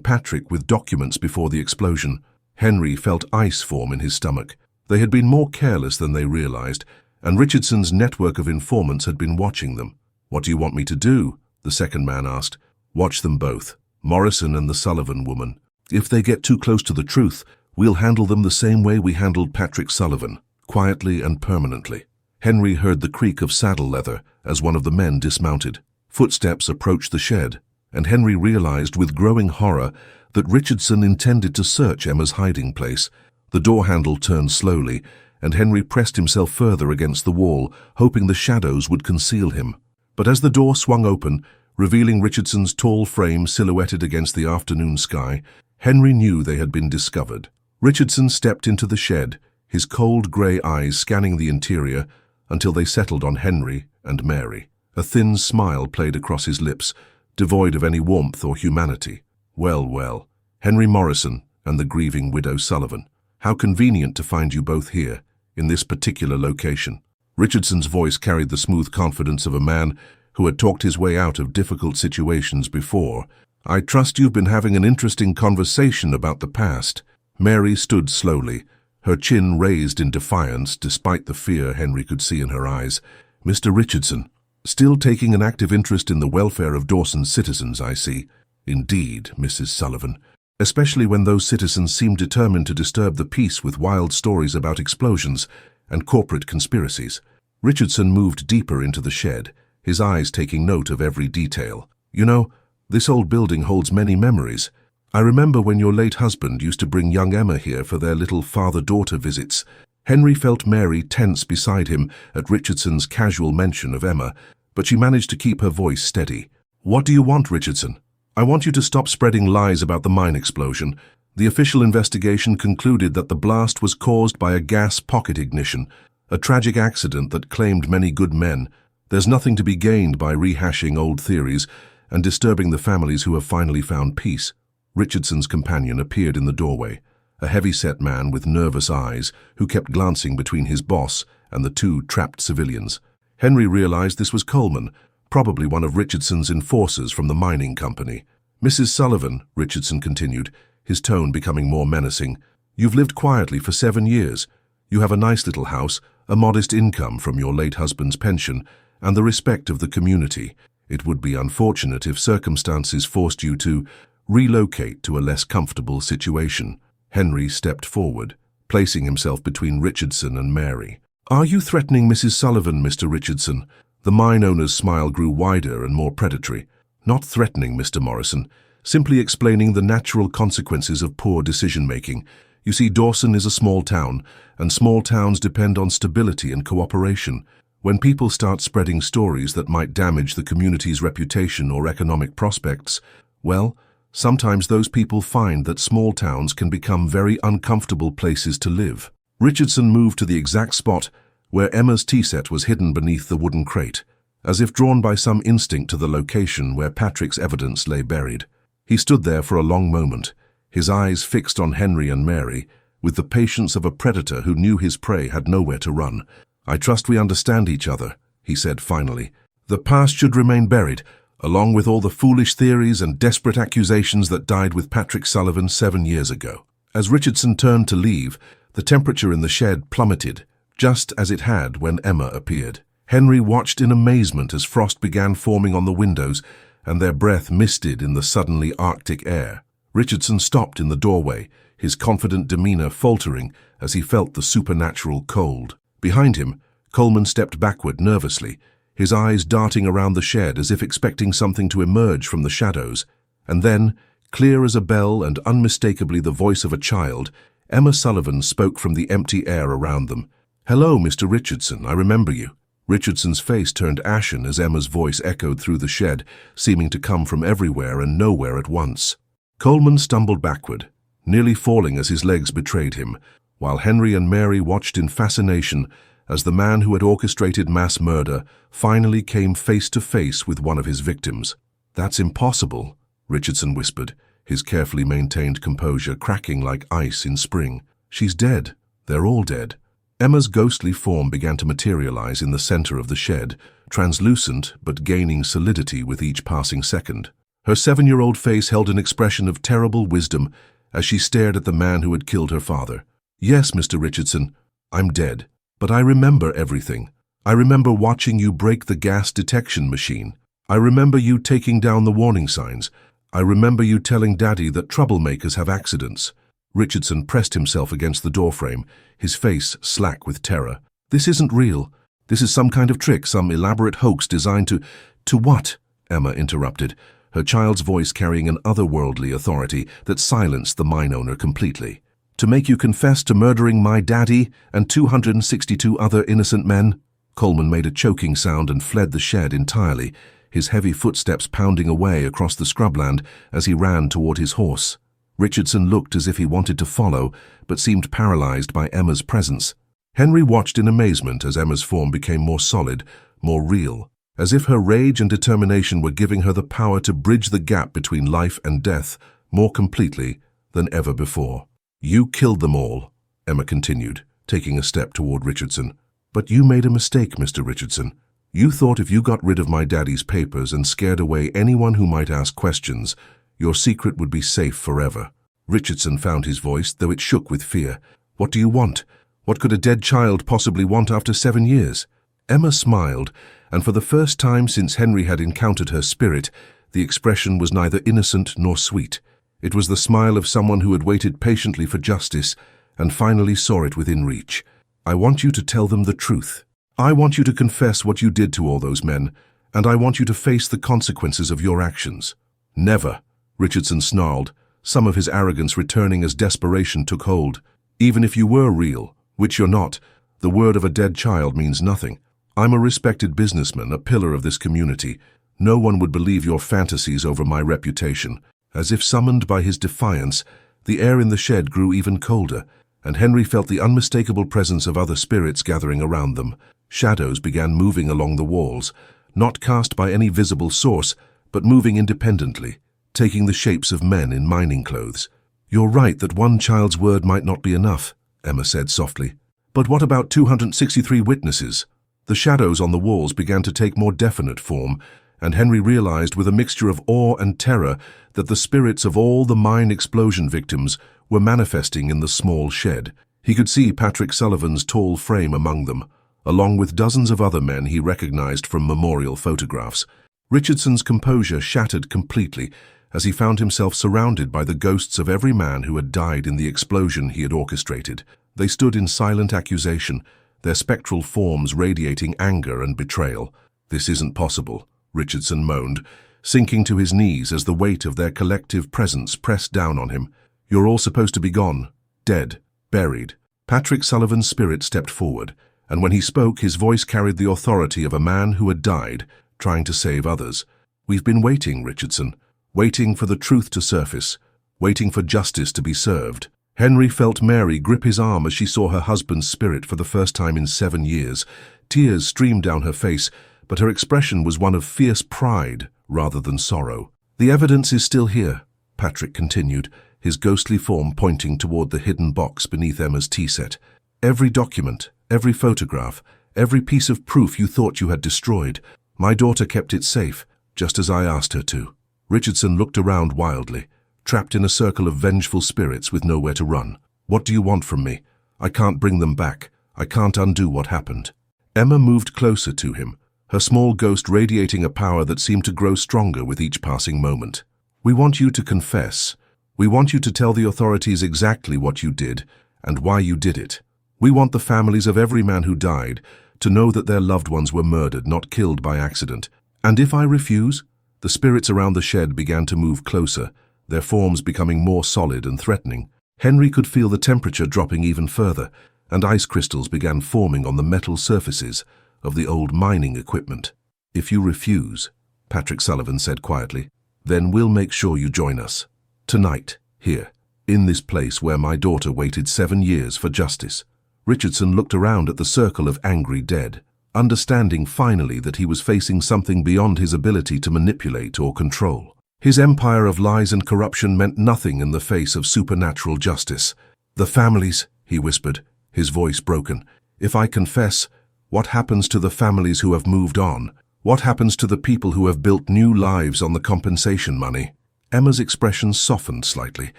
Patrick with documents before the explosion." Henry felt ice form in his stomach. They had been more careless than they realized, and Richardson's network of informants had been watching them. "What do you want me to do?" the second man asked. "Watch them both, Morrison and the Sullivan woman. If they get too close to the truth, we'll handle them the same way we handled Patrick Sullivan, quietly and permanently." Henry heard the creak of saddle leather as one of the men dismounted. Footsteps approached the shed, and Henry realized with growing horror that Richardson intended to search Emma's hiding place. The door handle turned slowly, and Henry pressed himself further against the wall, hoping the shadows would conceal him. But as the door swung open, revealing Richardson's tall frame silhouetted against the afternoon sky. Henry knew they had been discovered. Richardson stepped into the shed, his cold grey eyes scanning the interior until they settled on Henry and Mary. A thin smile played across his lips, devoid of any warmth or humanity. Well, well, Henry Morrison and the grieving widow Sullivan. How convenient to find you both here, in this particular location. Richardson's voice carried the smooth confidence of a man who had talked his way out of difficult situations before. I trust you've been having an interesting conversation about the past. Mary stood slowly, her chin raised in defiance despite the fear Henry could see in her eyes. Mr. Richardson, still taking an active interest in the welfare of Dawson's citizens, I see. Indeed, Mrs. Sullivan, especially when those citizens seem determined to disturb the peace with wild stories about explosions and corporate conspiracies. Richardson moved deeper into the shed, his eyes taking note of every detail. You know, this old building holds many memories. I remember when your late husband used to bring young Emma here for their little father-daughter visits. Henry felt Mary tense beside him at Richardson's casual mention of Emma, but she managed to keep her voice steady. What do you want, Richardson? I want you to stop spreading lies about the mine explosion. The official investigation concluded that the blast was caused by a gas pocket ignition, a tragic accident that claimed many good men. There's nothing to be gained by rehashing old theories and disturbing the families who have finally found peace. Richardson's companion appeared in the doorway, a heavy-set man with nervous eyes who kept glancing between his boss and the two trapped civilians. Henry realized this was Coleman, probably one of Richardson's enforcers from the mining company. Mrs. Sullivan, Richardson continued, his tone becoming more menacing, you've lived quietly for 7 years. You have a nice little house, a modest income from your late husband's pension, and the respect of the community. It would be unfortunate if circumstances forced you to relocate to a less comfortable situation. Henry stepped forward, placing himself between Richardson and Mary. Are you threatening Mrs. Sullivan, Mr. Richardson? The mine owner's smile grew wider and more predatory. Not threatening, Mr. Morrison, simply explaining the natural consequences of poor decision-making. You see, Dawson is a small town, and small towns depend on stability and cooperation. When people start spreading stories that might damage the community's reputation or economic prospects, well, sometimes those people find that small towns can become very uncomfortable places to live. Richardson moved to the exact spot where Emma's tea set was hidden beneath the wooden crate, as if drawn by some instinct to the location where Patrick's evidence lay buried. He stood there for a long moment, his eyes fixed on Henry and Mary, with the patience of a predator who knew his prey had nowhere to run. I trust we understand each other, he said finally. The past should remain buried, along with all the foolish theories and desperate accusations that died with Patrick Sullivan 7 years ago. As Richardson turned to leave, the temperature in the shed plummeted, just as it had when Emma appeared. Henry watched in amazement as frost began forming on the windows and their breath misted in the suddenly Arctic air. Richardson stopped in the doorway, his confident demeanor faltering as he felt the supernatural cold. Behind him, Coleman stepped backward nervously, his eyes darting around the shed as if expecting something to emerge from the shadows. And then, clear as a bell and unmistakably the voice of a child, Emma Sullivan spoke from the empty air around them. "Hello, Mr. Richardson, I remember you." Richardson's face turned ashen as Emma's voice echoed through the shed, seeming to come from everywhere and nowhere at once. Coleman stumbled backward, nearly falling as his legs betrayed him, while Henry and Mary watched in fascination as the man who had orchestrated mass murder finally came face to face with one of his victims. "That's impossible," Richardson whispered, his carefully maintained composure cracking like ice in spring. "She's dead. They're all dead." Emma's ghostly form began to materialize in the center of the shed, translucent but gaining solidity with each passing second. Her 7-year-old face held an expression of terrible wisdom as she stared at the man who had killed her father. "Yes, Mr. Richardson, I'm dead, but I remember everything. I remember watching you break the gas detection machine. I remember you taking down the warning signs. I remember you telling Daddy that troublemakers have accidents." Richardson pressed himself against the doorframe, his face slack with terror. "This isn't real. This is some kind of trick, some elaborate hoax designed to— "To what?" Emma interrupted, her child's voice carrying an otherworldly authority that silenced the mine owner completely. "To make you confess to murdering my daddy and 262 other innocent men?" Coleman made a choking sound and fled the shed entirely, his heavy footsteps pounding away across the scrubland as he ran toward his horse. Richardson looked as if he wanted to follow, but seemed paralyzed by Emma's presence. Henry watched in amazement as Emma's form became more solid, more real, as if her rage and determination were giving her the power to bridge the gap between life and death more completely than ever before. "You killed them all," Emma continued, taking a step toward Richardson. "But you made a mistake, Mr. Richardson. You thought if you got rid of my daddy's papers and scared away anyone who might ask questions, your secret would be safe forever." Richardson found his voice, though it shook with fear. "What do you want? What could a dead child possibly want after 7 years?" Emma smiled, and for the first time since Henry had encountered her spirit, the expression was neither innocent nor sweet. It was the smile of someone who had waited patiently for justice and finally saw it within reach. "I want you to tell them the truth. I want you to confess what you did to all those men, and I want you to face the consequences of your actions." "Never," Richardson snarled, some of his arrogance returning as desperation took hold. "Even if you were real, which you're not, the word of a dead child means nothing. I'm a respected businessman, a pillar of this community. No one would believe your fantasies over my reputation." As if summoned by his defiance, the air in the shed grew even colder, and Henry felt the unmistakable presence of other spirits gathering around them. Shadows began moving along the walls, not cast by any visible source, but moving independently, taking the shapes of men in mining clothes. "You're right that one child's word might not be enough," Emma said softly. "But what about 263 witnesses?" The shadows on the walls began to take more definite form, and Henry realized with a mixture of awe and terror that the spirits of all the mine explosion victims were manifesting in the small shed. He could see Patrick Sullivan's tall frame among them, along with dozens of other men he recognized from memorial photographs. Richardson's composure shattered completely as he found himself surrounded by the ghosts of every man who had died in the explosion he had orchestrated. They stood in silent accusation, their spectral forms radiating anger and betrayal. "This isn't possible," Richardson moaned, sinking to his knees as the weight of their collective presence pressed down on him. "You're all supposed to be gone, dead, buried." Patrick Sullivan's spirit stepped forward, and when he spoke, his voice carried the authority of a man who had died, trying to save others. "We've been waiting, Richardson, waiting for the truth to surface, waiting for justice to be served." Henry felt Mary grip his arm as she saw her husband's spirit for the first time in 7 years. Tears streamed down her face, but her expression was one of fierce pride rather than sorrow. "The evidence is still here," Patrick continued, his ghostly form pointing toward the hidden box beneath Emma's tea set. "Every document, every photograph, every piece of proof you thought you had destroyed. My daughter kept it safe, just as I asked her to." Richardson looked around wildly, trapped in a circle of vengeful spirits with nowhere to run. "What do you want from me? I can't bring them back. I can't undo what happened." Emma moved closer to him, her small ghost radiating a power that seemed to grow stronger with each passing moment. "We want you to confess. We want you to tell the authorities exactly what you did and why you did it. We want the families of every man who died to know that their loved ones were murdered, not killed by accident. And if I refuse?" The spirits around the shed began to move closer, their forms becoming more solid and threatening. Henry could feel the temperature dropping even further, and ice crystals began forming on the metal surfaces of the old mining equipment. "If you refuse," Patrick Sullivan said quietly, "then we'll make sure you join us. Tonight, here, in this place where my daughter waited 7 years for justice." Richardson looked around at the circle of angry dead, understanding finally that he was facing something beyond his ability to manipulate or control. His empire of lies and corruption meant nothing in the face of supernatural justice. "The families," he whispered, his voice broken. "If I confess, what happens to the families who have moved on? What happens to the people who have built new lives on the compensation money?" Emma's expression softened slightly,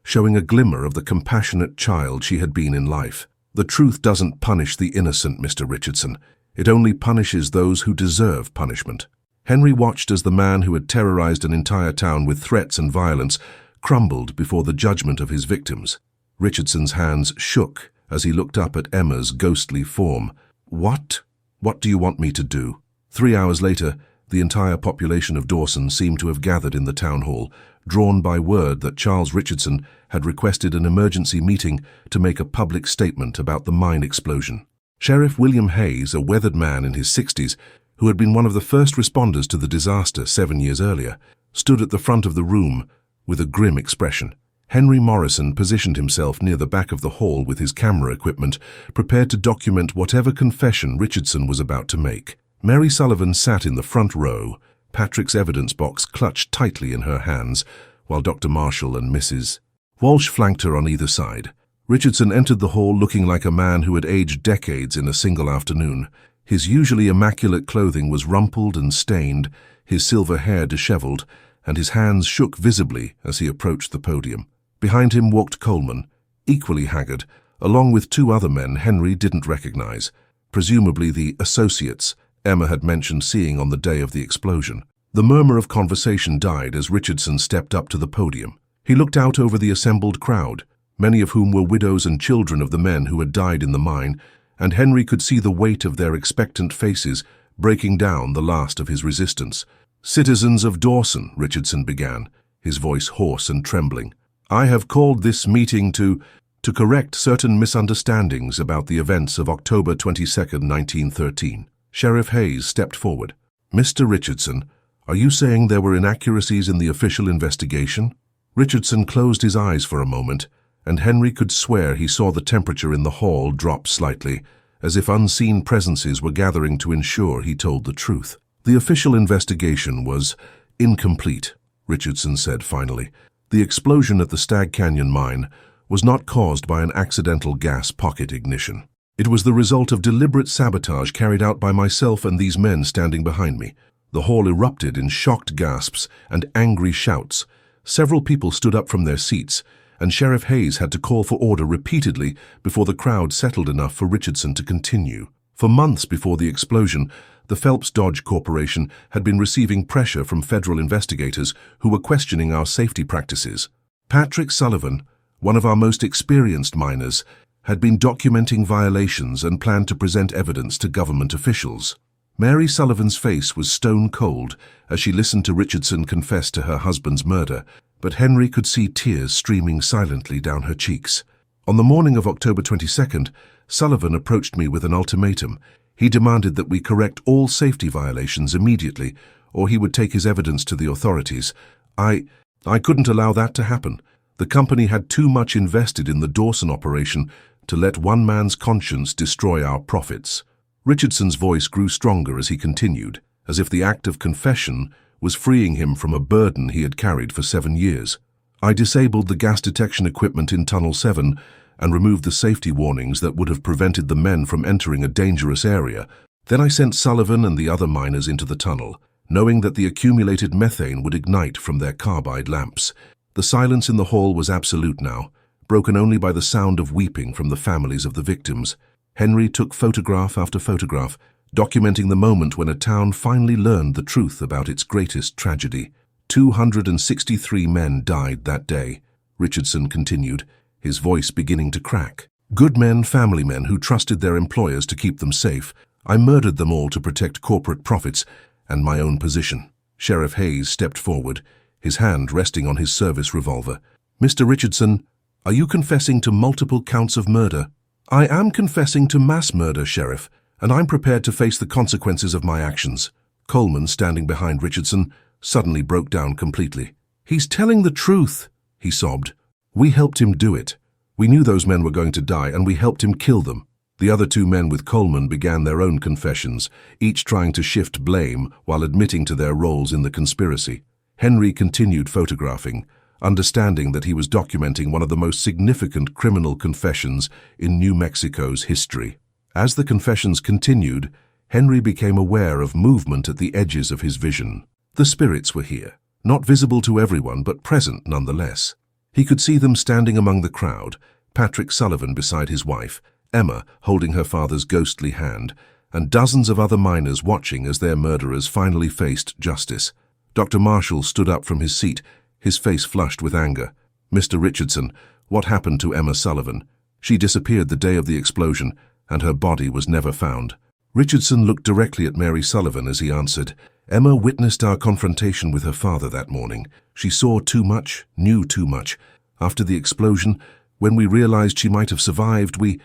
showing a glimmer of the compassionate child she had been in life. "The truth doesn't punish the innocent, Mr. Richardson. It only punishes those who deserve punishment." Henry watched as the man who had terrorized an entire town with threats and violence crumbled before the judgment of his victims. Richardson's hands shook as he looked up at Emma's ghostly form. What do you want me to do?" 3 hours later, the entire population of Dawson seemed to have gathered in the town hall, drawn by word that Charles Richardson had requested an emergency meeting to make a public statement about the mine explosion. Sheriff William Hayes, a weathered man in his 60s, who had been one of the first responders to the disaster 7 years earlier, stood at the front of the room with a grim expression. Henry Morrison positioned himself near the back of the hall with his camera equipment, prepared to document whatever confession Richardson was about to make. Mary Sullivan sat in the front row, Patrick's evidence box clutched tightly in her hands, while Dr. Marshall and Mrs. Walsh flanked her on either side. Richardson entered the hall looking like a man who had aged decades in a single afternoon. His usually immaculate clothing was rumpled and stained, his silver hair disheveled, and his hands shook visibly as he approached the podium. Behind him walked Coleman, equally haggard, along with 2 other men Henry didn't recognize, presumably the associates Emma had mentioned seeing on the day of the explosion. The murmur of conversation died as Richardson stepped up to the podium. He looked out over the assembled crowd, many of whom were widows and children of the men who had died in the mine, and Henry could see the weight of their expectant faces breaking down the last of his resistance. "Citizens of Dawson," Richardson began, his voice hoarse and trembling, "I have called this meeting to correct certain misunderstandings about the events of October 22, 1913. Sheriff Hayes stepped forward. "Mr. Richardson, are you saying there were inaccuracies in the official investigation?" Richardson closed his eyes for a moment, and Henry could swear he saw the temperature in the hall drop slightly, as if unseen presences were gathering to ensure he told the truth. "The official investigation was incomplete," Richardson said finally. "The explosion at the Stag Canyon mine was not caused by an accidental gas pocket ignition. It was the result of deliberate sabotage carried out by myself and these men standing behind me." The hall erupted in shocked gasps and angry shouts. Several people stood up from their seats, and Sheriff Hayes had to call for order repeatedly before the crowd settled enough for Richardson to continue. For months before the explosion, the Phelps Dodge Corporation had been receiving pressure from federal investigators who were questioning our safety practices. Patrick Sullivan, one of our most experienced miners, had been documenting violations and planned to present evidence to government officials. Mary Sullivan's face was stone cold as she listened to Richardson confess to her husband's murder, but Henry could see tears streaming silently down her cheeks. On the morning of October 22nd, Sullivan approached me with an ultimatum. He demanded that we correct all safety violations immediately, or he would take his evidence to the authorities. I couldn't allow that to happen. The company had too much invested in the Dawson operation to let one man's conscience destroy our profits. Richardson's voice grew stronger as he continued, as if the act of confession was freeing him from a burden he had carried for 7 years. "I disabled the gas detection equipment in Tunnel 7 and removed the safety warnings that would have prevented the men from entering a dangerous area. Then I sent Sullivan and the other miners into the tunnel, knowing that the accumulated methane would ignite from their carbide lamps." The silence in the hall was absolute now, broken only by the sound of weeping from the families of the victims. Henry took photograph after photograph, documenting the moment when a town finally learned the truth about its greatest tragedy. 263 men died that day, Richardson continued, his voice beginning to crack. "Good men, family men who trusted their employers to keep them safe. I murdered them all to protect corporate profits and my own position." Sheriff Hayes stepped forward, his hand resting on his service revolver. "Mr. Richardson, are you confessing to multiple counts of murder?" "I am confessing to mass murder, Sheriff, and I'm prepared to face the consequences of my actions." Coleman, standing behind Richardson, suddenly broke down completely. "He's telling the truth," he sobbed. "We helped him do it. We knew those men were going to die, and we helped him kill them." The other 2 men with Coleman began their own confessions, each trying to shift blame while admitting to their roles in the conspiracy. Henry continued photographing, understanding that he was documenting one of the most significant criminal confessions in New Mexico's history. As the confessions continued, Henry became aware of movement at the edges of his vision. The spirits were here, not visible to everyone but present nonetheless. He could see them standing among the crowd, Patrick Sullivan beside his wife, Emma holding her father's ghostly hand, and dozens of other miners watching as their murderers finally faced justice. Dr. Marshall stood up from his seat, his face flushed with anger. "Mr. Richardson, what happened to Emma Sullivan? She disappeared the day of the explosion, and her body was never found." Richardson looked directly at Mary Sullivan as he answered, "Emma witnessed our confrontation with her father that morning. She saw too much, knew too much. After the explosion, when we realized she might have survived, we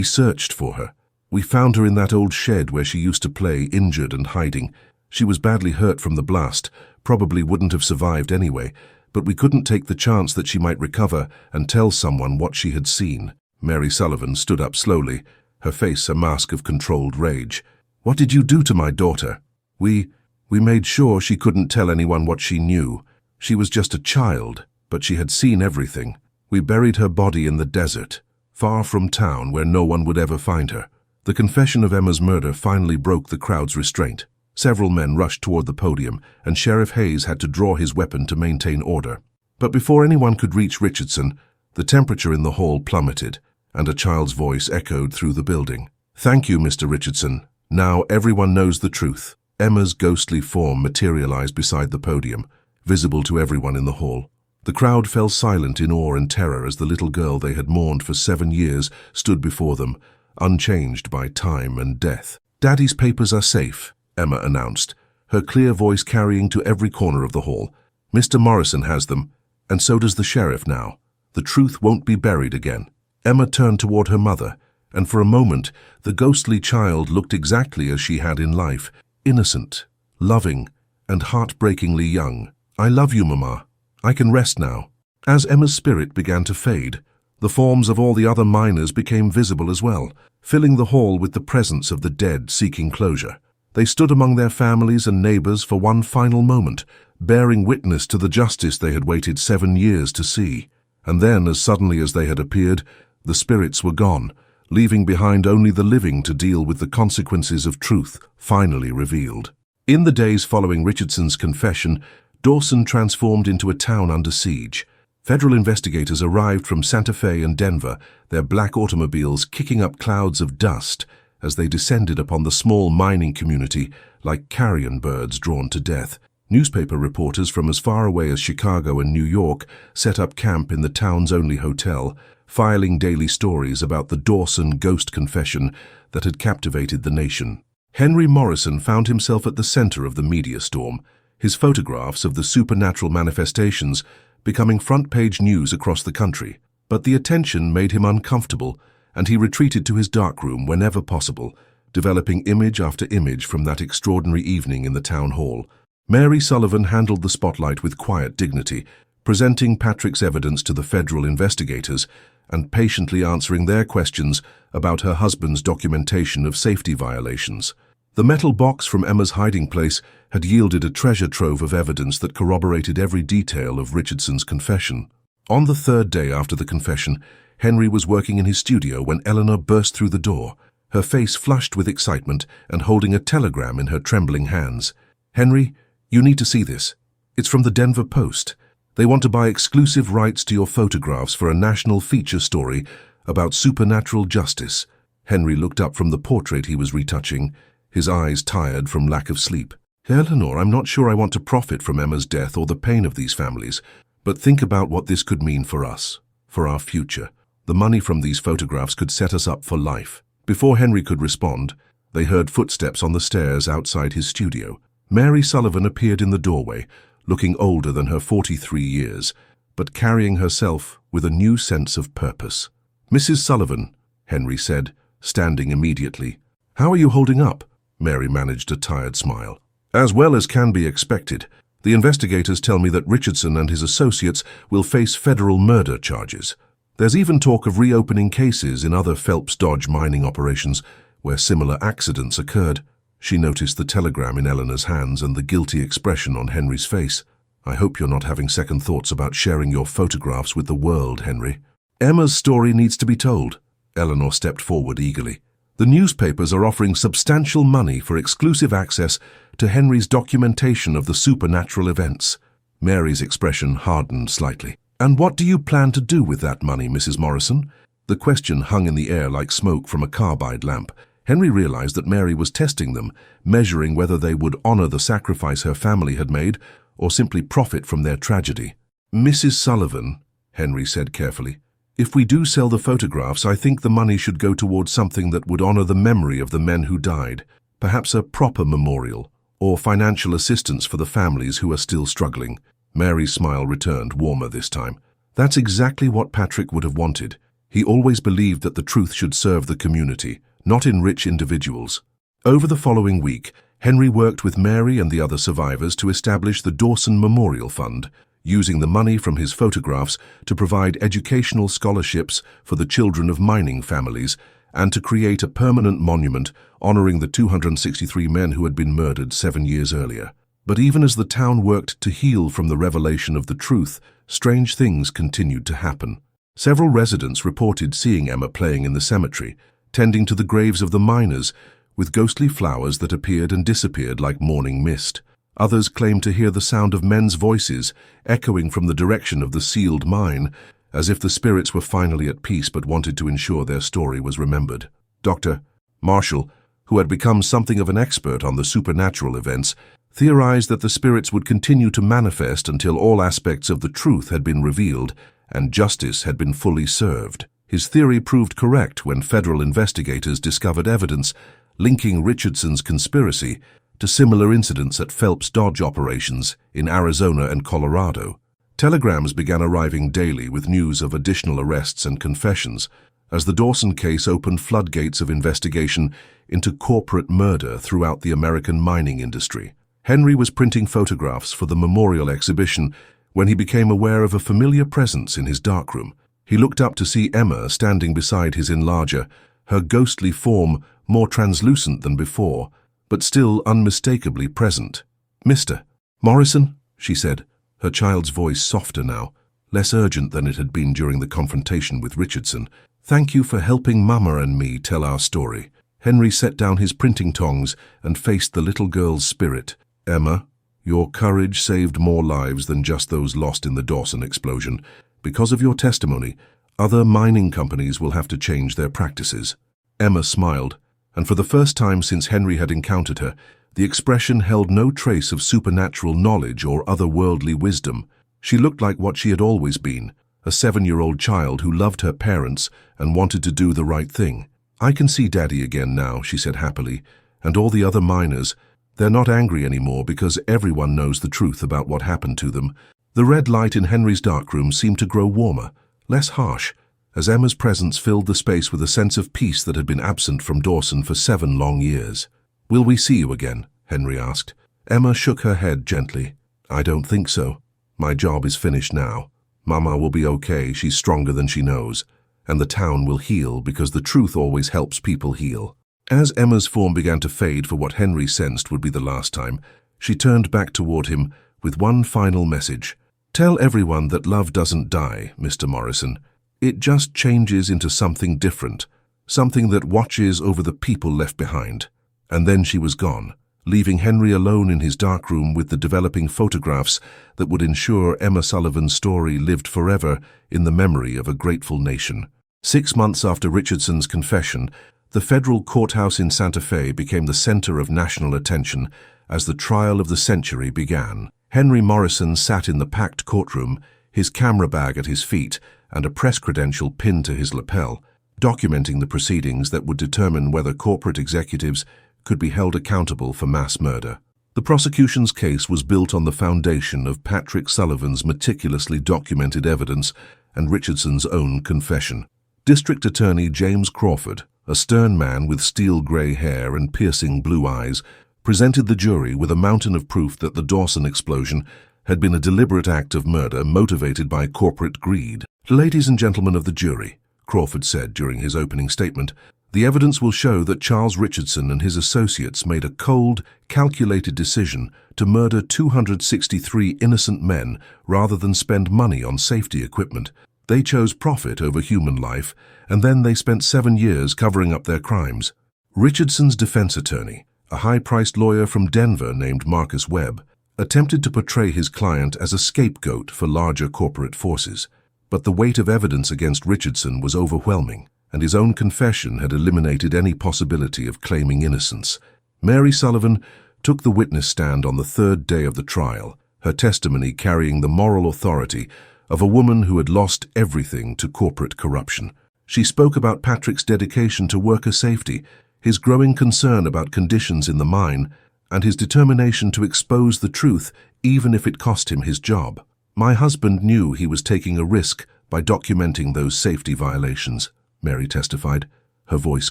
searched for her. We found her in that old shed where she used to play, injured and hiding. She was badly hurt from the blast, probably wouldn't have survived anyway, but we couldn't take the chance that she might recover and tell someone what she had seen. Mary Sullivan stood up slowly, her face a mask of controlled rage. What did you do to my daughter? We made sure she couldn't tell anyone what she knew. She was just a child, but she had seen everything. We buried her body in the desert, far from town where no one would ever find her. The confession of Emma's murder finally broke the crowd's restraint. Several men rushed toward the podium, and Sheriff Hayes had to draw his weapon to maintain order. But before anyone could reach Richardson, the temperature in the hall plummeted, and a child's voice echoed through the building. "Thank you, Mr. Richardson. Now everyone knows the truth." Emma's ghostly form materialized beside the podium, visible to everyone in the hall. The crowd fell silent in awe and terror as the little girl they had mourned for 7 years stood before them, unchanged by time and death. "Daddy's papers are safe," Emma announced, her clear voice carrying to every corner of the hall. "Mr. Morrison has them, and so does the sheriff now. The truth won't be buried again." Emma turned toward her mother, and for a moment the ghostly child looked exactly as she had in life, innocent, loving, and heartbreakingly young. "I love you, Mama. I can rest now." As Emma's spirit began to fade, the forms of all the other miners became visible as well, filling the hall with the presence of the dead seeking closure. They stood among their families and neighbors for one final moment, bearing witness to the justice they had waited 7 years to see. And then, as suddenly as they had appeared, the spirits were gone, leaving behind only the living to deal with the consequences of truth finally revealed. In the days following Richardson's confession, Dawson transformed into a town under siege. Federal investigators arrived from Santa Fe and Denver, their black automobiles kicking up clouds of dust as they descended upon the small mining community like carrion birds drawn to death. Newspaper reporters from as far away as Chicago and New York set up camp in the town's only hotel, filing daily stories about the Dawson ghost confession that had captivated the nation. Henry Morrison found himself at the center of the media storm, his photographs of the supernatural manifestations becoming front-page news across the country. But the attention made him uncomfortable, and he retreated to his darkroom whenever possible, developing image after image from that extraordinary evening in the town hall. Mary Sullivan handled the spotlight with quiet dignity, presenting Patrick's evidence to the federal investigators and patiently answering their questions about her husband's documentation of safety violations. The metal box from Emma's hiding place had yielded a treasure trove of evidence that corroborated every detail of Richardson's confession. On the 3rd day after the confession, Henry was working in his studio when Eleanor burst through the door, her face flushed with excitement and holding a telegram in her trembling hands. "Henry, you need to see this. It's from the Denver Post. They want to buy exclusive rights to your photographs for a national feature story about supernatural justice." Henry looked up from the portrait he was retouching, his eyes tired from lack of sleep. "Eleanor, I'm not sure I want to profit from Emma's death or the pain of these families, but think about what this could mean for us, for our future. The money from these photographs could set us up for life." Before Henry could respond, they heard footsteps on the stairs outside his studio. Mary Sullivan appeared in the doorway, looking older than her 43 years, but carrying herself with a new sense of purpose. "Mrs. Sullivan," Henry said, standing immediately. "How are you holding up?" Mary managed a tired smile. "As well as can be expected. The investigators tell me that Richardson and his associates will face federal murder charges. There's even talk of reopening cases in other Phelps Dodge mining operations where similar accidents occurred." She noticed the telegram in Eleanor's hands and the guilty expression on Henry's face. "I hope you're not having second thoughts about sharing your photographs with the world, Henry." "Emma's story needs to be told." Eleanor stepped forward eagerly. "The newspapers are offering substantial money for exclusive access to Henry's documentation of the supernatural events." Mary's expression hardened slightly. "And what do you plan to do with that money, Mrs. Morrison?" The question hung in the air like smoke from a carbide lamp. Henry realized that Mary was testing them, measuring whether they would honor the sacrifice her family had made or simply profit from their tragedy. "Mrs. Sullivan," Henry said carefully, "if we do sell the photographs, I think the money should go towards something that would honor the memory of the men who died, perhaps a proper memorial, or financial assistance for the families who are still struggling." Mary's smile returned, warmer this time. "That's exactly what Patrick would have wanted. He always believed that the truth should serve the community, not in rich individuals. Over the following week, Henry worked with Mary and the other survivors to establish the Dawson Memorial Fund, using the money from his photographs to provide educational scholarships for the children of mining families and to create a permanent monument honoring the 263 men who had been murdered 7 years earlier. But even as the town worked to heal from the revelation of the truth, strange things continued to happen. Several residents reported seeing Emma playing in the cemetery, tending to the graves of the miners, with ghostly flowers that appeared and disappeared like morning mist. Others claimed to hear the sound of men's voices echoing from the direction of the sealed mine, as if the spirits were finally at peace but wanted to ensure their story was remembered. Dr. Marshall, who had become something of an expert on the supernatural events, theorized that the spirits would continue to manifest until all aspects of the truth had been revealed and justice had been fully served. His theory proved correct when federal investigators discovered evidence linking Richardson's conspiracy to similar incidents at Phelps Dodge operations in Arizona and Colorado. Telegrams began arriving daily with news of additional arrests and confessions, as the Dawson case opened floodgates of investigation into corporate murder throughout the American mining industry. Henry was printing photographs for the memorial exhibition when he became aware of a familiar presence in his darkroom. He looked up to see Emma standing beside his enlarger, her ghostly form more translucent than before, but still unmistakably present. "Mr. Morrison," she said, her child's voice softer now, less urgent than it had been during the confrontation with Richardson. "Thank you for helping Mama and me tell our story." Henry set down his printing tongs and faced the little girl's spirit. "Emma, your courage saved more lives than just those lost in the Dawson explosion. Because of your testimony, other mining companies will have to change their practices." Emma smiled, and for the first time since Henry had encountered her, the expression held no trace of supernatural knowledge or otherworldly wisdom. She looked like what she had always been, a 7-year-old child who loved her parents and wanted to do the right thing. "I can see Daddy again now," she said happily, "and all the other miners. They're not angry anymore because everyone knows the truth about what happened to them." The red light in Henry's darkroom seemed to grow warmer, less harsh, as Emma's presence filled the space with a sense of peace that had been absent from Dawson for 7 long years. "Will we see you again?" Henry asked. Emma shook her head gently. "I don't think so. My job is finished now. Mama will be okay, she's stronger than she knows, and the town will heal because the truth always helps people heal." As Emma's form began to fade for what Henry sensed would be the last time, she turned back toward him with one final message. "Tell everyone that love doesn't die, Mr. Morrison. It just changes into something different, something that watches over the people left behind." And then she was gone, leaving Henry alone in his darkroom with the developing photographs that would ensure Emma Sullivan's story lived forever in the memory of a grateful nation. 6 months after Richardson's confession, the federal courthouse in Santa Fe became the center of national attention as the trial of the century began. Henry Morrison sat in the packed courtroom, his camera bag at his feet and a press credential pinned to his lapel, documenting the proceedings that would determine whether corporate executives could be held accountable for mass murder. The prosecution's case was built on the foundation of Patrick Sullivan's meticulously documented evidence and Richardson's own confession. District Attorney James Crawford, a stern man with steel-gray hair and piercing blue eyes, presented the jury with a mountain of proof that the Dawson explosion had been a deliberate act of murder motivated by corporate greed. "Ladies and gentlemen of the jury," Crawford said during his opening statement, "the evidence will show that Charles Richardson and his associates made a cold, calculated decision to murder 263 innocent men rather than spend money on safety equipment. They chose profit over human life, and then they spent 7 years covering up their crimes." Richardson's defense attorney, a high-priced lawyer from Denver named Marcus Webb, attempted to portray his client as a scapegoat for larger corporate forces. But the weight of evidence against Richardson was overwhelming, and his own confession had eliminated any possibility of claiming innocence. Mary Sullivan took the witness stand on the 3rd day of the trial, her testimony carrying the moral authority of a woman who had lost everything to corporate corruption. She spoke about Patrick's dedication to worker safety, his growing concern about conditions in the mine, and his determination to expose the truth even if it cost him his job. "My husband knew he was taking a risk by documenting those safety violations," Mary testified. her voice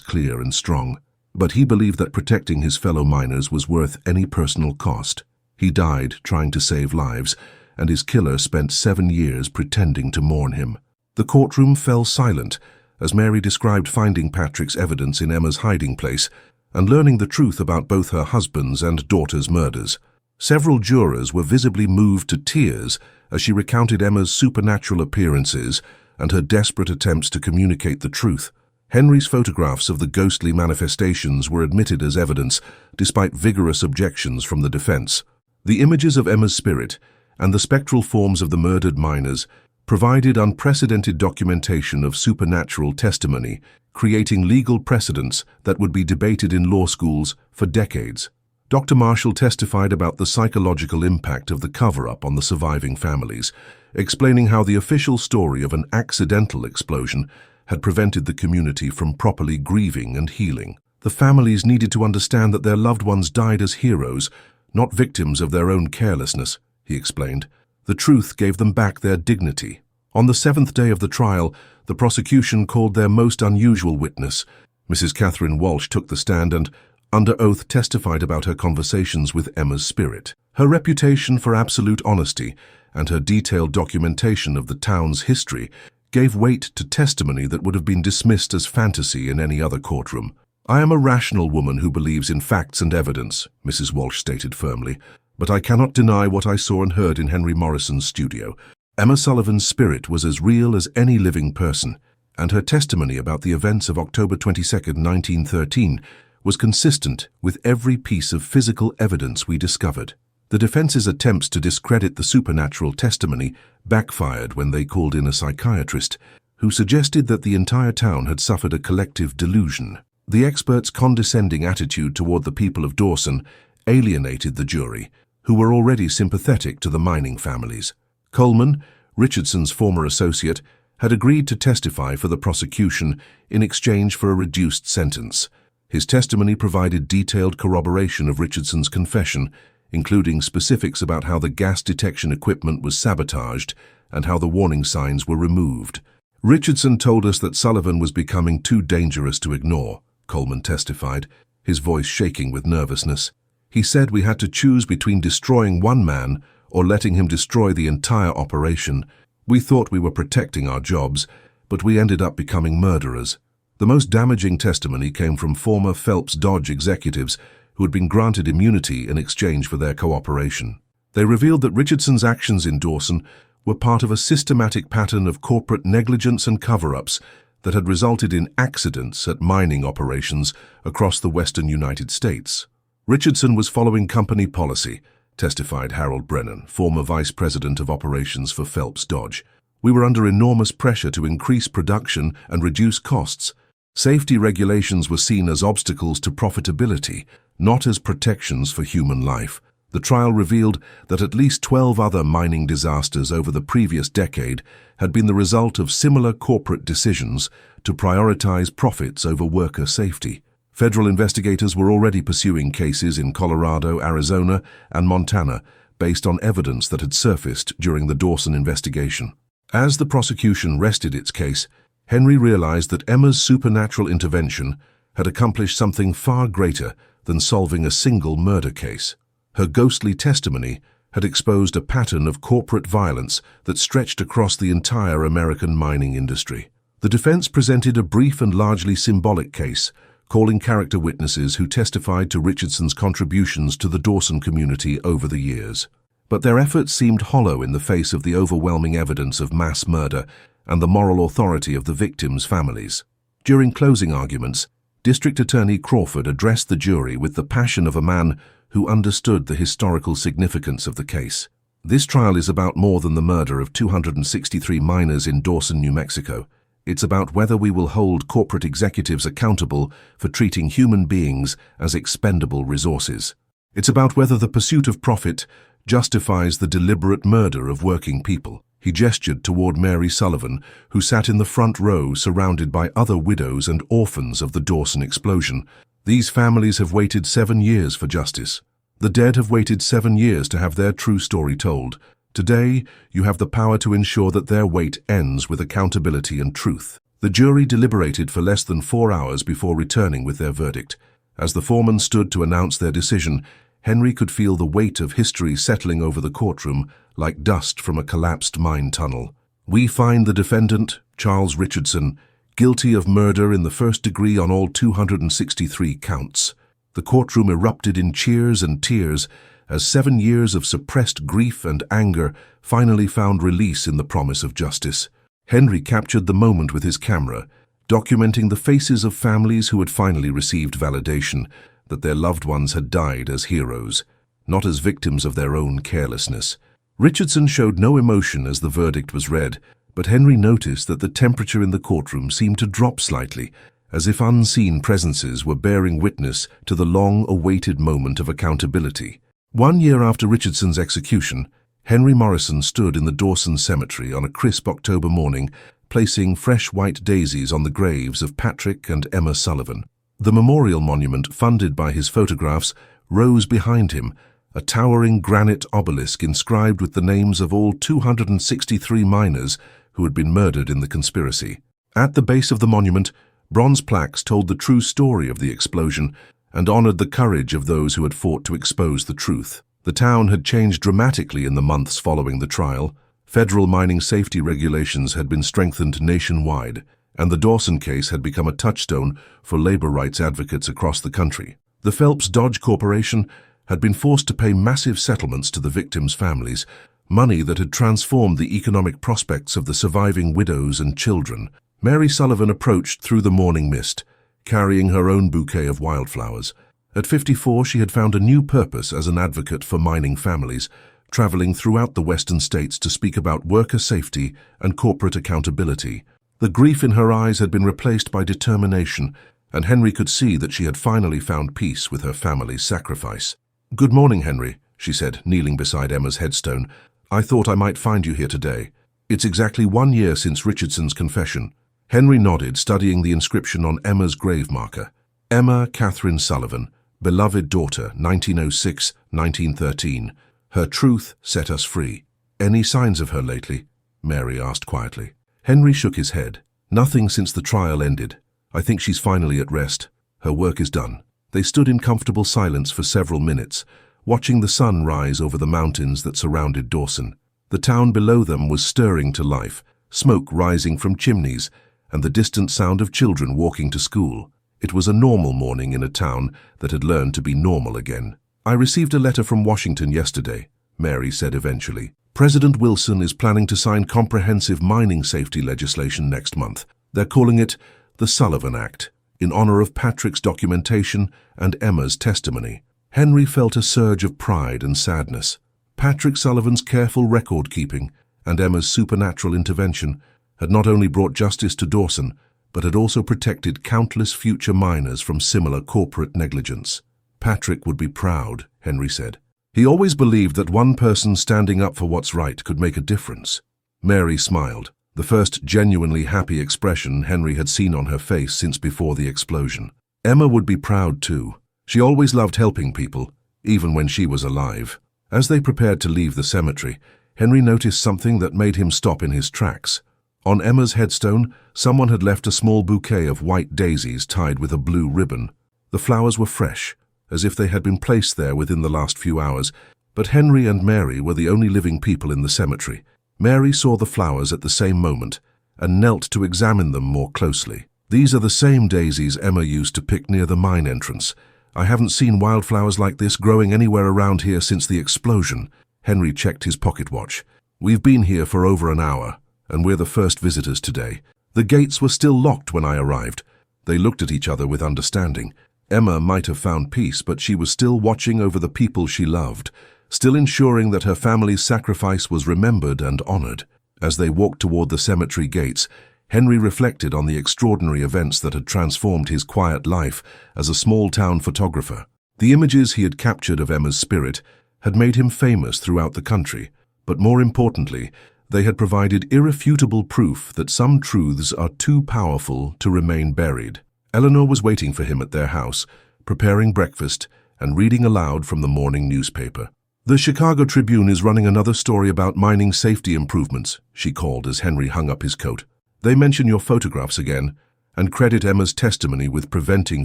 clear and strong. But he believed that protecting his fellow miners was worth any personal cost. He died trying to save lives, and his killer spent 7 years pretending to mourn him. The courtroom fell silent as Mary described finding Patrick's evidence in Emma's hiding place and learning the truth about both her husband's and daughter's murders. Several jurors were visibly moved to tears as she recounted Emma's supernatural appearances and her desperate attempts to communicate the truth. Henry's photographs of the ghostly manifestations were admitted as evidence, despite vigorous objections from the defense. The images of Emma's spirit and the spectral forms of the murdered miners provided unprecedented documentation of supernatural testimony, creating legal precedents that would be debated in law schools for decades. Dr. Marshall testified about the psychological impact of the cover-up on the surviving families, explaining how the official story of an accidental explosion had prevented the community from properly grieving and healing. The families needed to understand that their loved ones died as heroes, not victims of their own carelessness, he explained. The truth gave them back their dignity. On the 7th day of the trial, the prosecution called their most unusual witness. Mrs. Catherine Walsh took the stand and, under oath, testified about her conversations with Emma's spirit. Her reputation for absolute honesty and her detailed documentation of the town's history gave weight to testimony that would have been dismissed as fantasy in any other courtroom. "I am a rational woman who believes in facts and evidence," Mrs. Walsh stated firmly, "but I cannot deny what I saw and heard in Henry Morrison's studio. Emma Sullivan's spirit was as real as any living person, and her testimony about the events of October 22, 1913, was consistent with every piece of physical evidence we discovered." The defense's attempts to discredit the supernatural testimony backfired when they called in a psychiatrist, who suggested that the entire town had suffered a collective delusion. The expert's condescending attitude toward the people of Dawson alienated the jury, who were already sympathetic to the mining families. Coleman, Richardson's former associate, had agreed to testify for the prosecution in exchange for a reduced sentence. His testimony provided detailed corroboration of Richardson's confession, including specifics about how the gas detection equipment was sabotaged and how the warning signs were removed. "Richardson told us that Sullivan was becoming too dangerous to ignore," Coleman testified, his voice shaking with nervousness. "He said we had to choose between destroying one man or letting him destroy the entire operation. We thought we were protecting our jobs, but we ended up becoming murderers." The most damaging testimony came from former Phelps Dodge executives who had been granted immunity in exchange for their cooperation. They revealed that Richardson's actions in Dawson were part of a systematic pattern of corporate negligence and cover-ups that had resulted in accidents at mining operations across the western United States. "Richardson was following company policy," testified Harold Brennan, former vice president of operations for Phelps Dodge. "We were under enormous pressure to increase production and reduce costs. Safety regulations were seen as obstacles to profitability, not as protections for human life." The trial revealed that at least 12 other mining disasters over the previous decade had been the result of similar corporate decisions to prioritize profits over worker safety. Federal investigators were already pursuing cases in Colorado, Arizona, and Montana based on evidence that had surfaced during the Dawson investigation. As the prosecution rested its case, Henry realized that Emma's supernatural intervention had accomplished something far greater than solving a single murder case. Her ghostly testimony had exposed a pattern of corporate violence that stretched across the entire American mining industry. The defense presented a brief and largely symbolic case, calling character witnesses who testified to Richardson's contributions to the Dawson community over the years. But their efforts seemed hollow in the face of the overwhelming evidence of mass murder and the moral authority of the victims' families. During closing arguments, District Attorney Crawford addressed the jury with the passion of a man who understood the historical significance of the case. "This trial is about more than the murder of 263 miners in Dawson, New Mexico. It's about whether we will hold corporate executives accountable for treating human beings as expendable resources. It's about whether the pursuit of profit justifies the deliberate murder of working people." He gestured toward Mary Sullivan, who sat in the front row surrounded by other widows and orphans of the Dawson explosion. "These families have waited 7 years for justice. The dead have waited 7 years to have their true story told. Today, you have the power to ensure that their wait ends with accountability and truth." The jury deliberated for less than 4 hours before returning with their verdict. As the foreman stood to announce their decision, Henry could feel the weight of history settling over the courtroom like dust from a collapsed mine tunnel. "We find the defendant, Charles Richardson, guilty of murder in the first degree on all 263 counts." The courtroom erupted in cheers and tears as 7 years of suppressed grief and anger finally found release in the promise of justice. Henry captured the moment with his camera, documenting the faces of families who had finally received validation that their loved ones had died as heroes, not as victims of their own carelessness. Richardson showed no emotion as the verdict was read, but Henry noticed that the temperature in the courtroom seemed to drop slightly, as if unseen presences were bearing witness to the long-awaited moment of accountability. 1 year after Richardson's execution, Henry Morrison stood in the Dawson cemetery on a crisp October morning, placing fresh white daisies on the graves of Patrick and Emma Sullivan. The memorial monument, funded by his photographs, rose behind him, a towering granite obelisk inscribed with the names of all 263 miners who had been murdered in the conspiracy. At the base of the monument, bronze plaques told the true story of the explosion and honored the courage of those who had fought to expose the truth. The town had changed dramatically in the months following the trial. Federal mining safety regulations had been strengthened nationwide, and the Dawson case had become a touchstone for labor rights advocates across the country. The Phelps Dodge Corporation had been forced to pay massive settlements to the victims' families, money that had transformed the economic prospects of the surviving widows and children. Mary Sullivan approached through the morning mist, carrying her own bouquet of wildflowers. At 54, she had found a new purpose as an advocate for mining families, traveling throughout the western states to speak about worker safety and corporate accountability. The grief in her eyes had been replaced by determination, and Henry could see that she had finally found peace with her family's sacrifice. "Good morning, Henry," she said, kneeling beside Emma's headstone. "I thought I might find you here today. It's exactly 1 year since Richardson's confession." Henry nodded, studying the inscription on Emma's grave marker. "Emma Catherine Sullivan, beloved daughter, 1906-1913. Her truth set us free." "Any signs of her lately?" Mary asked quietly. Henry shook his head. "Nothing since the trial ended. I think she's finally at rest. Her work is done." They stood in comfortable silence for several minutes, watching the sun rise over the mountains that surrounded Dawson. The town below them was stirring to life, smoke rising from chimneys, and the distant sound of children walking to school. It was a normal morning in a town that had learned to be normal again. "I received a letter from Washington yesterday," Mary said eventually. "President Wilson is planning to sign comprehensive mining safety legislation next month. They're calling it the Sullivan Act, in honor of Patrick's documentation and Emma's testimony." Henry felt a surge of pride and sadness. Patrick Sullivan's careful record-keeping and Emma's supernatural intervention had not only brought justice to Dawson, but had also protected countless future miners from similar corporate negligence. "Patrick would be proud," Henry said. "He always believed that one person standing up for what's right could make a difference." Mary smiled, the first genuinely happy expression Henry had seen on her face since before the explosion. "Emma would be proud too. She always loved helping people, even when she was alive." As they prepared to leave the cemetery, Henry noticed something that made him stop in his tracks. On Emma's headstone, someone had left a small bouquet of white daisies tied with a blue ribbon. The flowers were fresh, as if they had been placed there within the last few hours, but Henry and Mary were the only living people in the cemetery. Mary saw the flowers at the same moment and knelt to examine them more closely. "These are the same daisies Emma used to pick near the mine entrance. I haven't seen wildflowers like this growing anywhere around here since the explosion." Henry checked his pocket watch. "We've been here for over an hour, and we're the first visitors today. The gates were still locked when I arrived." They looked at each other with understanding. Emma might have found peace, but she was still watching over the people she loved, still ensuring that her family's sacrifice was remembered and honored. As they walked toward the cemetery gates, Henry reflected on the extraordinary events that had transformed his quiet life as a small-town photographer. The images he had captured of Emma's spirit had made him famous throughout the country, but more importantly, they had provided irrefutable proof that some truths are too powerful to remain buried. Eleanor was waiting for him at their house, preparing breakfast and reading aloud from the morning newspaper. "The Chicago Tribune is running another story about mining safety improvements," she called as Henry hung up his coat. They mention your photographs again and credit Emma's testimony with preventing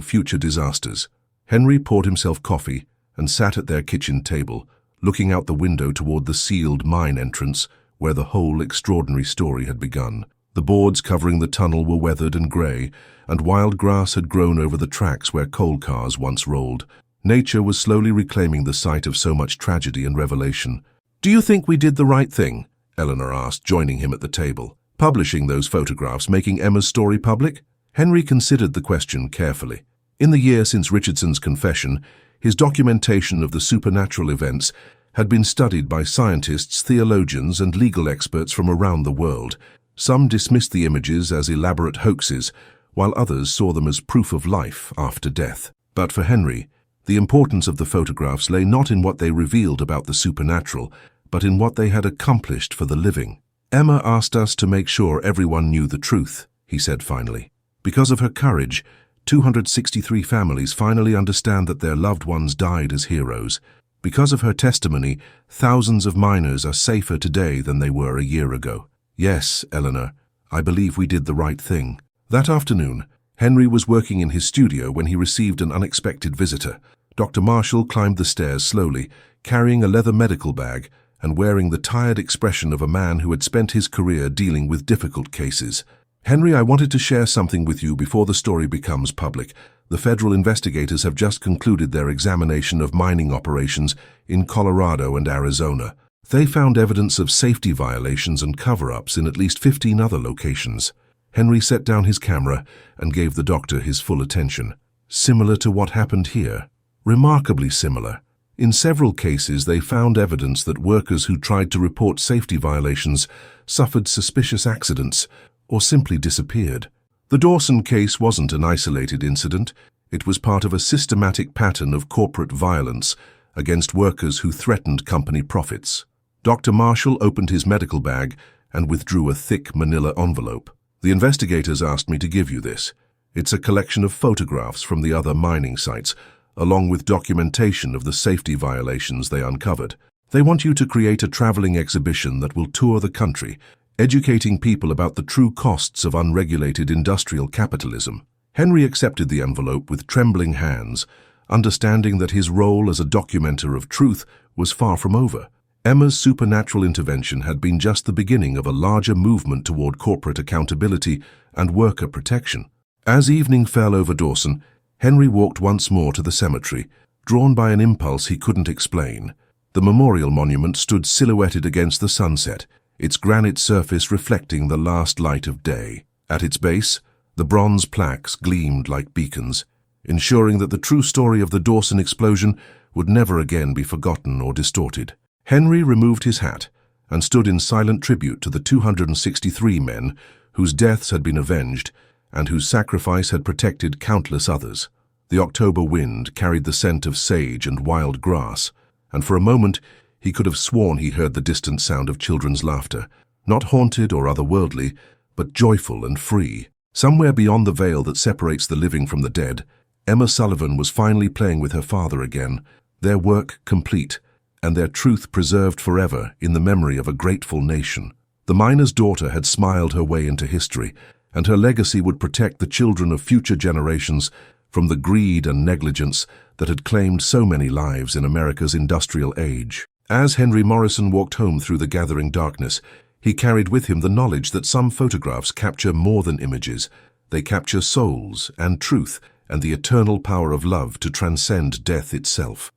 future disasters. Henry poured himself coffee and sat at their kitchen table, looking out the window toward the sealed mine entrance where the whole extraordinary story had begun. The boards covering the tunnel were weathered and grey, and wild grass had grown over the tracks where coal cars once rolled. Nature was slowly reclaiming the site of so much tragedy and revelation. "Do you think we did the right thing?" Eleanor asked, joining him at the table. "Publishing those photographs, making Emma's story public?" Henry considered the question carefully. In the year since Richardson's confession, his documentation of the supernatural events had been studied by scientists, theologians, and legal experts from around the world. Some dismissed the images as elaborate hoaxes, while others saw them as proof of life after death. But for Henry, the importance of the photographs lay not in what they revealed about the supernatural, but in what they had accomplished for the living. "Emma asked us to make sure everyone knew the truth," he said finally. "Because of her courage, 263 families finally understand that their loved ones died as heroes. Because of her testimony, thousands of miners are safer today than they were a year ago." "Yes, Eleanor, I believe we did the right thing." That afternoon, Henry was working in his studio when he received an unexpected visitor. Dr. Marshall climbed the stairs slowly, carrying a leather medical bag and wearing the tired expression of a man who had spent his career dealing with difficult cases. "Henry, I wanted to share something with you before the story becomes public. The federal investigators have just concluded their examination of mining operations in Colorado and Arizona. They found evidence of safety violations and cover-ups in at least 15 other locations." Henry set down his camera and gave the doctor his full attention. "Similar to what happened here?" "Remarkably similar. In several cases, they found evidence that workers who tried to report safety violations suffered suspicious accidents or simply disappeared. The Dawson case wasn't an isolated incident. It was part of a systematic pattern of corporate violence against workers who threatened company profits." Dr. Marshall opened his medical bag and withdrew a thick manila envelope. "The investigators asked me to give you this. It's a collection of photographs from the other mining sites, along with documentation of the safety violations they uncovered. They want you to create a traveling exhibition that will tour the country, educating people about the true costs of unregulated industrial capitalism." Henry accepted the envelope with trembling hands, understanding that his role as a documenter of truth was far from over. Emma's supernatural intervention had been just the beginning of a larger movement toward corporate accountability and worker protection. As evening fell over Dawson, Henry walked once more to the cemetery, drawn by an impulse he couldn't explain. The memorial monument stood silhouetted against the sunset, its granite surface reflecting the last light of day. At its base, the bronze plaques gleamed like beacons, ensuring that the true story of the Dawson explosion would never again be forgotten or distorted. Henry removed his hat and stood in silent tribute to the 263 men whose deaths had been avenged and whose sacrifice had protected countless others. The October wind carried the scent of sage and wild grass, and for a moment he could have sworn he heard the distant sound of children's laughter, not haunted or otherworldly, but joyful and free. Somewhere beyond the veil that separates the living from the dead, Emma Sullivan was finally playing with her father again, their work complete, and their truth preserved forever in the memory of a grateful nation. The miner's daughter had smiled her way into history, and her legacy would protect the children of future generations from the greed and negligence that had claimed so many lives in America's industrial age. As Henry Morrison walked home through the gathering darkness, he carried with him the knowledge that some photographs capture more than images. They capture souls and truth and the eternal power of love to transcend death itself.